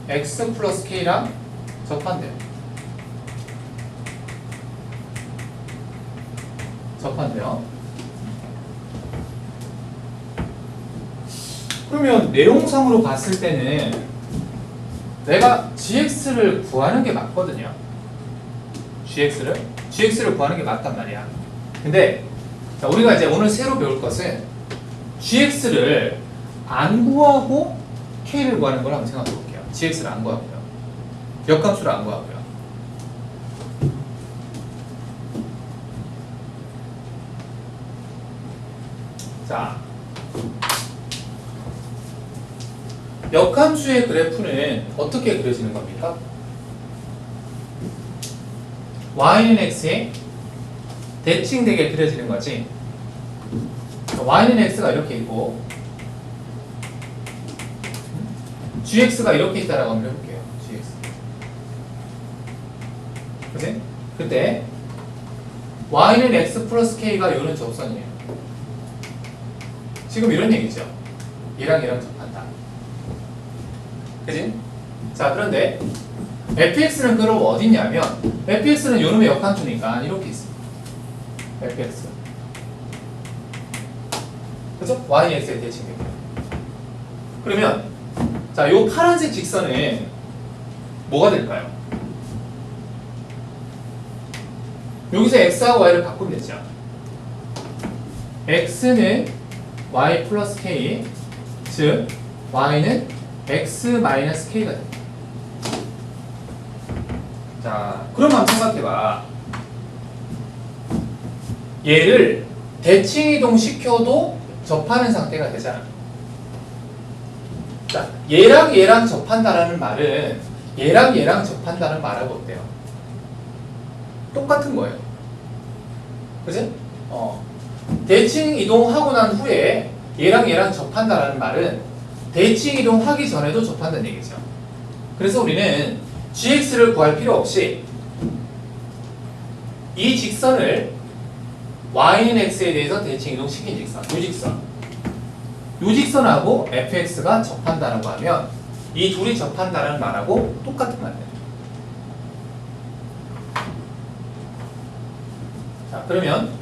x 플러스 k랑 접한대요. 그러면 내용상으로 봤을 때는 내가 gx를 구하는 게 맞거든요. gx를 구하는 게 맞단 말이야. 근데 자, 우리가 이제 오늘 새로 배울 것은 gx를 안 구하고 k를 구하는 걸 한번 생각해 볼게요. gx를 안 구하고요. 역함수를 안 구하고요. 자, 역함수의 그래프는 어떻게 그려지는 겁니까? y는 x에 대칭되게 그려지는 거지. y는 x가 이렇게 있고 gx가 이렇게 있다라고 한번 해볼게요. gx. 그치? 그때 y는 x 플러스 k가 요런 접선이에요. 지금 이런 얘기죠. 얘랑 접한다. 그치? 자, 그런데 fx는 그럼 어디 있냐면 fx는 요놈의 역함수니까 이렇게 있습니다. fx. 그죠? y는 x에 대칭됩니다. 그러면 자, 요 파란색 직선은 뭐가 될까요? 여기서 x하고 y를 바꾸면 되죠. x는 y 플러스 k, 즉 y는 x 마이너스 k가 됩니다. 자, 그럼 한번 생각해봐. 얘를 대칭 이동 시켜도 접하는 상태가 되잖아. 자, 얘랑 접한다라는 말은 얘랑 접한다는 말하고 어때요? 똑같은 거예요. 그지? 대칭 이동하고 난 후에 얘랑 접한다라는 말은 대칭 이동하기 전에도 접한다는 얘기죠. 그래서 우리는 gx를 구할 필요 없이 이 직선을 y는 x에 대해서 대칭 이동시킨 직선, 이 직선하고 fx가 접한다라고 하면 이 둘이 접한다는 말하고 똑같은 말이에요. 자, 그러면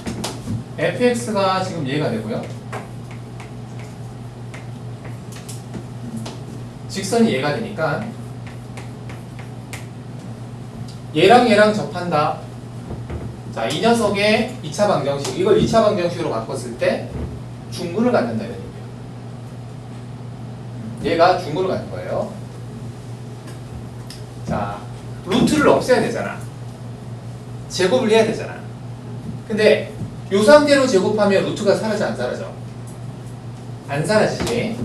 fx가 지금 얘가 되고요. 직선이 얘가 되니까 얘랑 접한다. 자, 이 녀석의 2차 방정식, 이걸 2차 방정식으로 바꿨을 때 중근을 갖는다 이런 얘기예요. 얘가 중근을 갖는 거예요. 자, 루트를 없애야 되잖아. 제곱을 해야 되잖아. 근데 이 상태로 제곱하면 루트가 사라져 안 사라져? 안 사라지지.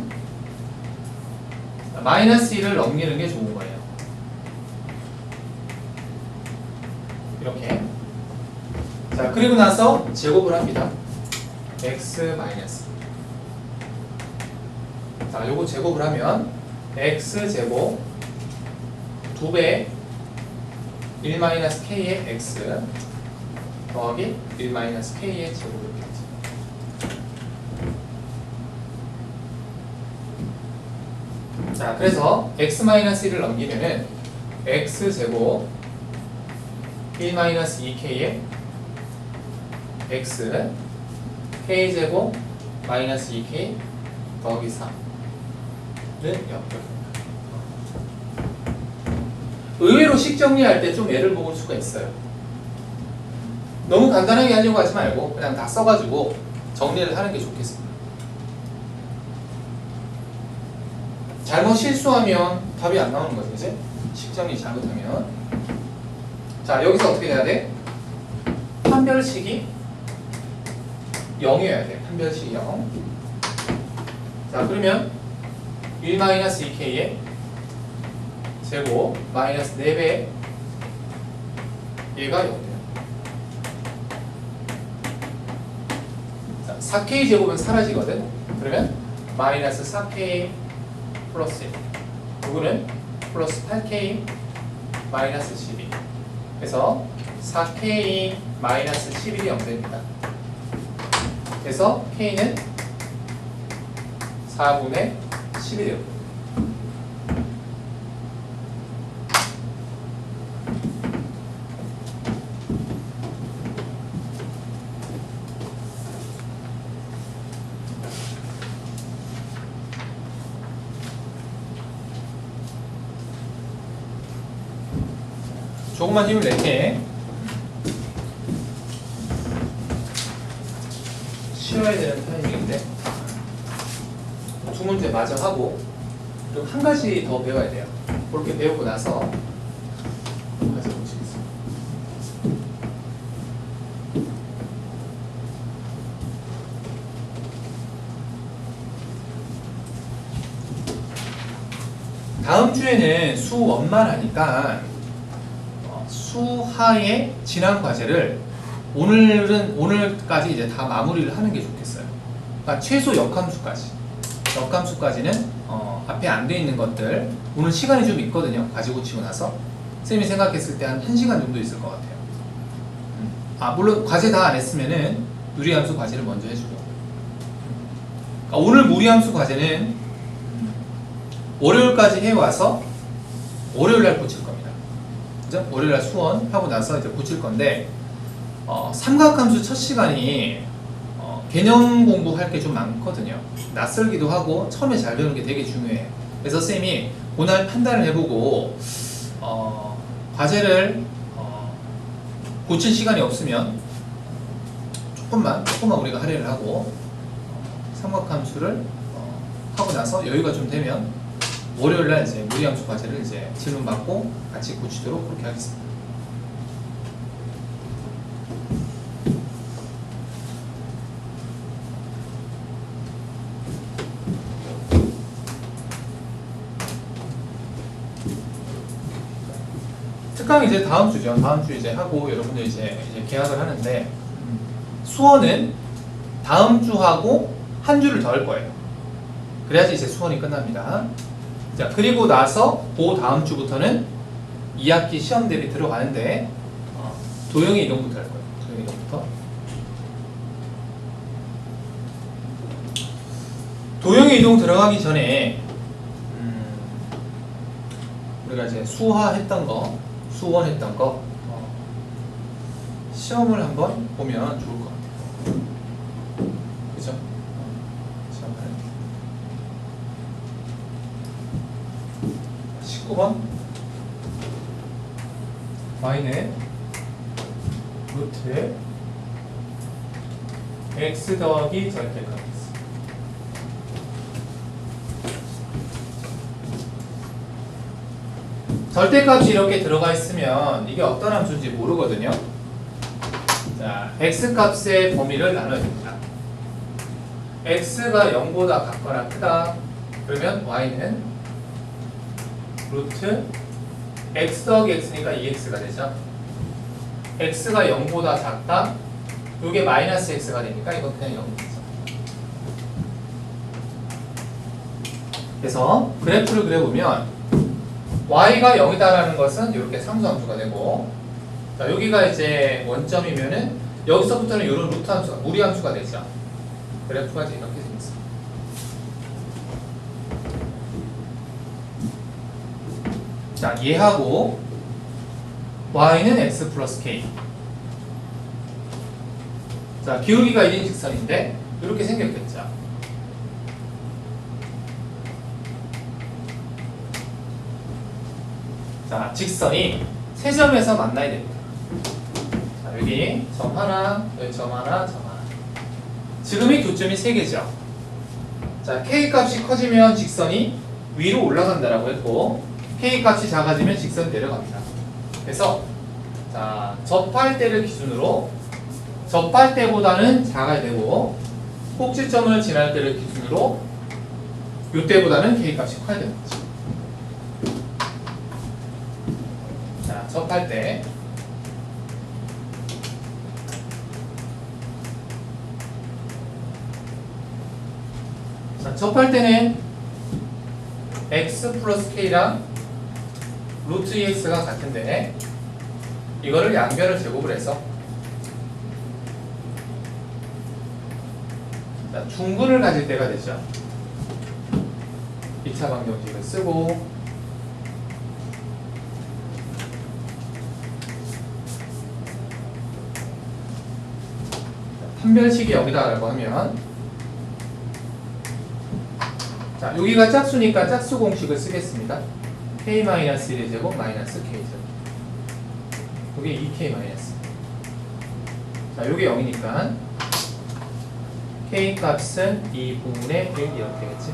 마이너스 1을 넘기는 게 좋은 거예요. 이렇게. 자, 그리고 나서 제곱을 합니다. x 마이너스. 자, 요거 제곱을 하면 x 제곱 2배 1 마이너스 k의 x 더하기 1 마이너스 k의 제곱을 되겠죠. 자, 그래서 x 마이너스 1을 넘기면은 x 제곱 1 마이너스 2k의 x k 제곱 마이너스 2k 더하기 3를 옆으로. 의외로 식 정리할 때 좀 예를 먹을 수가 있어요. 너무 간단하게 하려고 하지 말고 그냥 다 써가지고 정리를 하는 게 좋겠습니다. 잘못 실수하면 답이 안 나오는 거죠, 이제? 식 정리 잘못하면. 자, 여기서 어떻게 돼야 돼? 판별식이 0이어야 돼. 판별식이 0. 자, 그러면 1-2k의 제곱 마이너스 4배 얘가 0 돼요. 자, 4k 제곱은 사라지거든. 그러면 마이너스 4k 플러스 1. 누구는 플러스 8k 마이너스 12. 그래서 4k 마이너스 11이 0 됩니다. 그래서 k는 4분의 10이 돼요. 조금만 힘을 낼게. 쉬어야 되는 타이밍인데 두 문제 마저 하고 그리고 한 가지 더 배워야 돼요. 그렇게 배우고 나서 가져 보시겠습니다. 다음 주에는 수원만 하니까 수하의 지난 과제를 오늘까지 이제 다 마무리를 하는 게 좋겠어요. 그러니까 최소 역함수까지는 앞에 안 돼 있는 것들 오늘 시간이 좀 있거든요. 과제 고치고 나서 쌤이 생각했을 때 한 1시간 정도 있을 것 같아요. 물론 과제 다 안 했으면은 유리함수 과제를 먼저 해주고. 그러니까 오늘 무리함수 과제는 월요일까지 해와서 월요일날 고칠 겁니다. 그죠? 월요일날 수원하고 나서 이제 고칠 건데 삼각함수 첫 시간이 개념 공부할 게 좀 많거든요. 낯설기도 하고 처음에 잘 배우는 게 되게 중요해요. 그래서 쌤이 그날 판단을 해보고 과제를 고칠 시간이 없으면 조금만 우리가 할애를 하고 삼각함수를 하고 나서 여유가 좀 되면 월요일날 이제 무리함수 과제를 이제 질문 받고 같이 고치도록 그렇게 하겠습니다. 특강 이제 다음 주죠. 다음 주 이제 하고 여러분들 이제 계약을 하는데 수원은 다음 주 하고 한 주를 더 할 거예요. 그래야지 이제 수원이 끝납니다. 자, 그리고 나서 그 다음 주부터는 2학기 시험 대비 들어가는데 도형의 이동부터 할 거예요. 도형의 이동부터. 도형의 이동 들어가기 전에 우리가 이제 수화했던 거, 수원했던 거 시험을 한번 보면 좋을 것 같아요. 그죠? 시험을 19번 y는 루트 x 더하기 절대값 x. 절대값이 이렇게 들어가 있으면 이게 어떤 함수인지 모르거든요. 자, x값의 범위를 나눠야 됩니다. x가 0보다 같거나 크다. 그러면 y는 루트 x 더하기 x니까 2x가 되죠. x가 0보다 작다. 이게 마이너스 x가 되니까 이건 그냥 0이 되죠. 그래서 그래프를 그려보면 y가 0이다라는 것은 이렇게 상수함수가 되고, 자, 여기가 이제 원점이면은 여기서부터는 이런 루트 함수가 무리함수가 되죠. 그래프가 이제 이렇게 생겼어요. 자, 얘하고 y는 x 플러스 k. 자, 기울기가 1인 직선인데 이렇게 생겼겠죠. 자, 직선이 세 점에서 만나야 됩니다. 자, 여기 점 하나, 여기 점 하나, 점 하나. 지금의 교점이 3개죠. 자, k 값이 커지면 직선이 위로 올라간다라고 했고, k 값이 작아지면 직선이 내려갑니다. 그래서 자, 접할 때를 기준으로 접할 때보다는 작아야 되고, 꼭지점을 지날 때를 기준으로 이때보다는 k 값이 커야 되는 거죠. 자, 접할 때 자, 접할 때는 x 플러스 k랑 루트 2x가 같은데 이거를 양변을 제곱을 해서 자, 중근을 가질 때가 되죠. 2차 방정식을 쓰고 판별식이 여기다라고 하면 자, 여기가 짝수니까 짝수 공식을 쓰겠습니다. k-1의 제곱 마이너스 k제곱. 이게 2k 마이너스. 자, 요게 0이니까 k 값은 2분의 1 이렇게 되겠지.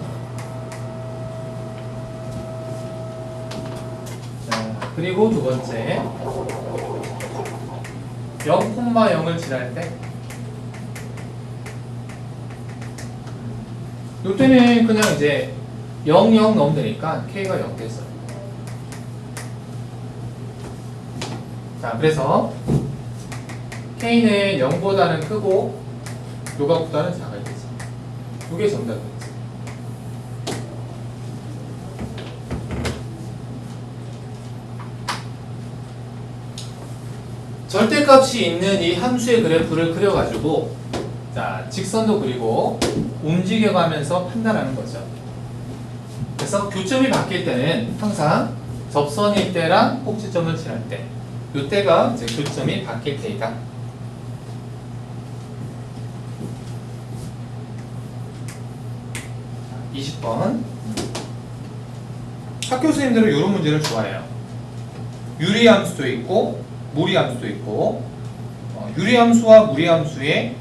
자, 그리고 두 번째 0,0을 지날 때 이때는 그냥 이제 0, 0 넣으면 되니까 k가 0 됐어요. 자, 그래서 k는 0보다는 크고 요각보다는 작아야 되지. 이게 정답이겠지. 절대값이 있는 이 함수의 그래프를 그려가지고 자, 직선도 그리고 움직여가면서 판단하는 거죠. 그래서 교점이 바뀔 때는 항상 접선일 때랑 꼭지점을 지날 때, 이때가 이제 교점이 바뀔 때이다. 자, 20번. 학교 선생님들은 이런 문제를 좋아해요. 유리함수도 있고 무리함수도 있고, 유리함수와 무리함수의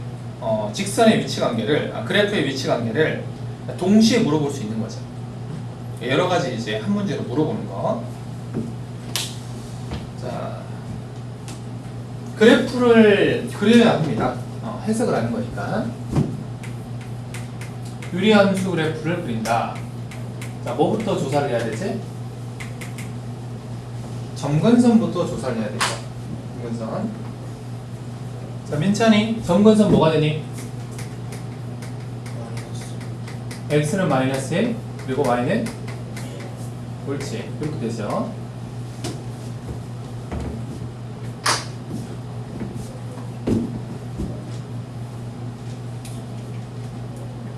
직선의 위치 관계를, 그래프의 위치 관계를 동시에 물어볼 수 있는 거죠. 여러 가지 이제 한 문제로 물어보는 거. 자, 그래프를 그려야 합니다. 해석을 하는 거니까. 유리함수 그래프를 그린다. 자, 뭐부터 조사를 해야 되지? 점근선부터 조사를 해야 되죠. 점근선. 자, 민찬이 점근선 뭐가 되니? x는 마이너스 1, 그리고 y는 옳지. 이렇게 되죠.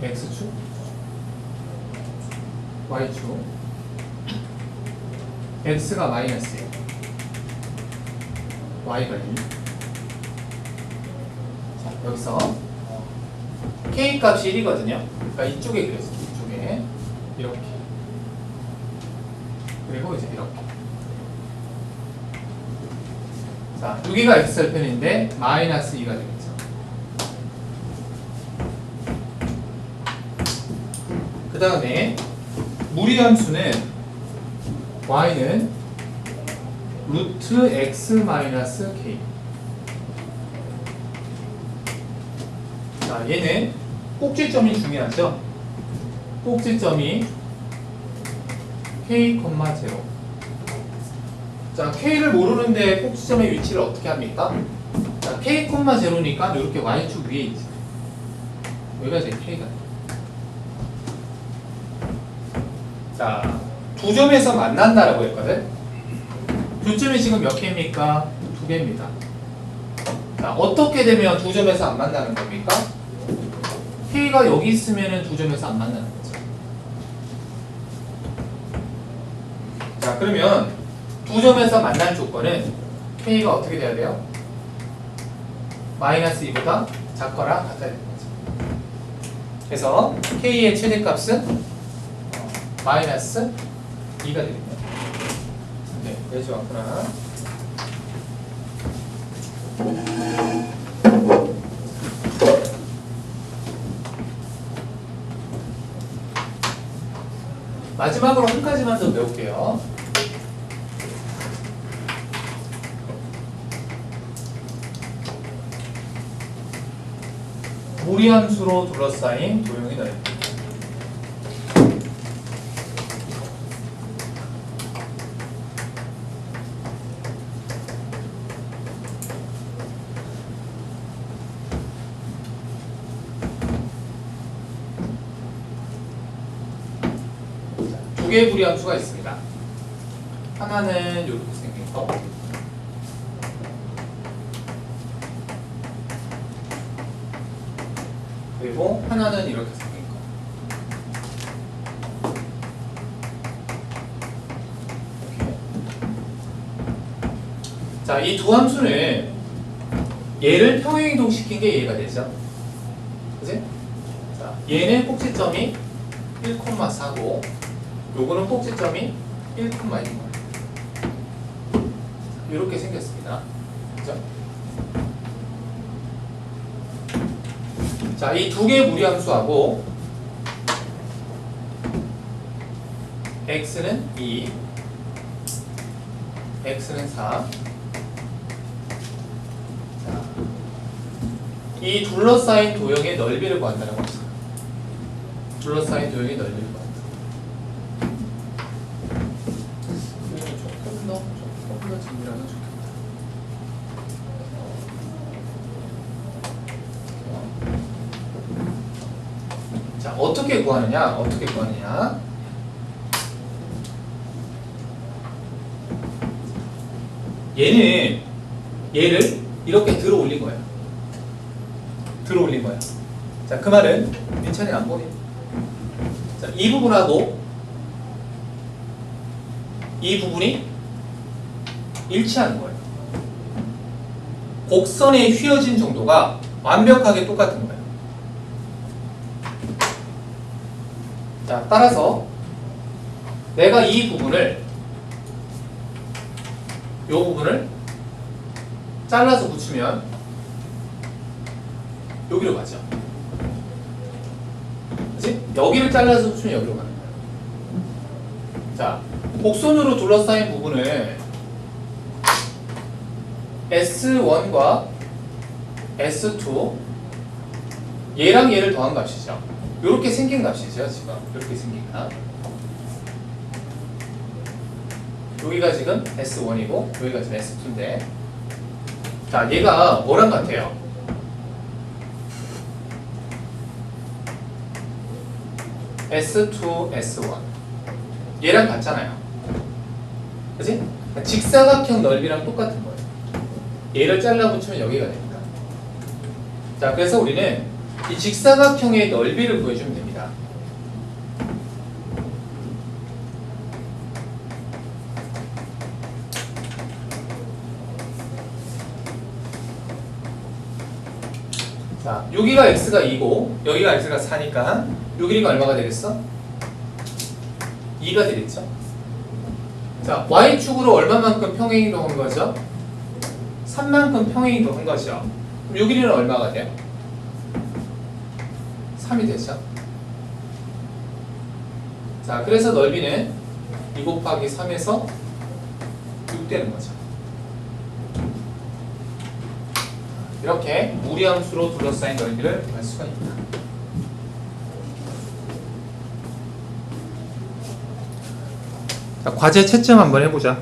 x축, y축, x가 마이너스 1, y가 1. 자, 여기서 k 값이 1이거든요. 그러니까 이쪽에 그렸어요. 이쪽에 이렇게. 그리고 이제 이렇게. 자, 여기가 x절편인데 마이너스 2가 되겠죠. 그 다음에 무리함수는 y는 루트 x 마이너스 k. 자, 얘는 꼭지점이 중요하죠. 꼭지점이 k, 0. 자, k를 모르는데 꼭지점의 위치를 어떻게 합니까? 자, k, 0니까 이렇게 y축 위에 있지. 여기가 이제 k가 돼. 자, 두 점에서 만난다라고 했거든. 교점이 지금 몇 개입니까? 2개입니다. 자, 어떻게 되면 두 점에서 안 만나는 겁니까? K가 여기 있으면 두 점에서 안 만나는 거죠. 자, 그러면 두 점에서 만날 조건은 K가 어떻게 돼야 돼요? 마이너스 2보다 작거나 같아야 되는 거죠. 그래서 K의 최대값은 마이너스 2가 되겠네요. 네, 내지 않구나. 마지막으로 한 가지만 더 배울게요. 무리함수로 둘러싸인 도형의 넓이. 두 개의 무리함수가 있습니다. 하나는 이렇게 생긴 거, 그리고 하나는 이렇게 생긴 거. 이렇게. 자, 이 두 함수는 얘를 평행이동시킨 게 얘가 되죠. 그지? 자, 얘는 꼭지점이 1,4고 요거는 꼭지점이 1,2 거예요. 이렇게 생겼습니다. 그죠? 자, 이 두 개의 무리함수하고 x는 2, x는 4. 자, 이 둘러싸인 도형의 넓이를 구한다는 거죠. 둘러싸인 도형의 넓이를 구한다. 조금 더 정리하면 좋겠다. 자, 어떻게 구하느냐? 어떻게 구하느냐? 얘를 이렇게 들어 올린 거예요. 들어 올린 거야. 자, 그 말은 민찬이 안 보니? 자, 이 부분하고 이 부분이 일치하는 거예요. 곡선의 휘어진 정도가 완벽하게 똑같은 거예요. 자, 따라서 내가 이 부분을 잘라서 붙이면 여기로 가죠. 그치? 여기를 잘라서 붙이면 여기로 가는 거예요. 자, 곡선으로 둘러싸인 부분을 S1과 S2 얘랑 얘를 더한 값이죠. 이렇게 생긴 값이죠. 지금 이렇게 생긴 값. 여기가 지금 S1이고 여기가 지금 S2인데 자 얘가 뭐랑 같아요? S2, S1 얘랑 같잖아요. 그치? 직사각형 넓이랑 똑같은 거예요. 얘를 잘라 붙이면 여기가 됩니다. 자 그래서 우리는 이 직사각형의 넓이를 구해주면 됩니다. 자, 여기가 x가 2고 여기가 x가 4니까 요 길이가 얼마가 되겠어? 2가 되겠죠? 자, y축으로 얼마만큼 평행이동 한 거죠? 3만큼 평행이동 한 거죠. 그럼 요 길이는 얼마가 돼요? 3이 되죠? 자, 그래서 넓이는 2 곱하기 3에서 6 되는 거죠. 이렇게 무리함수로 둘러싸인 넓이를 구할 수가 있다. 자, 과제 채점 한번 해보자.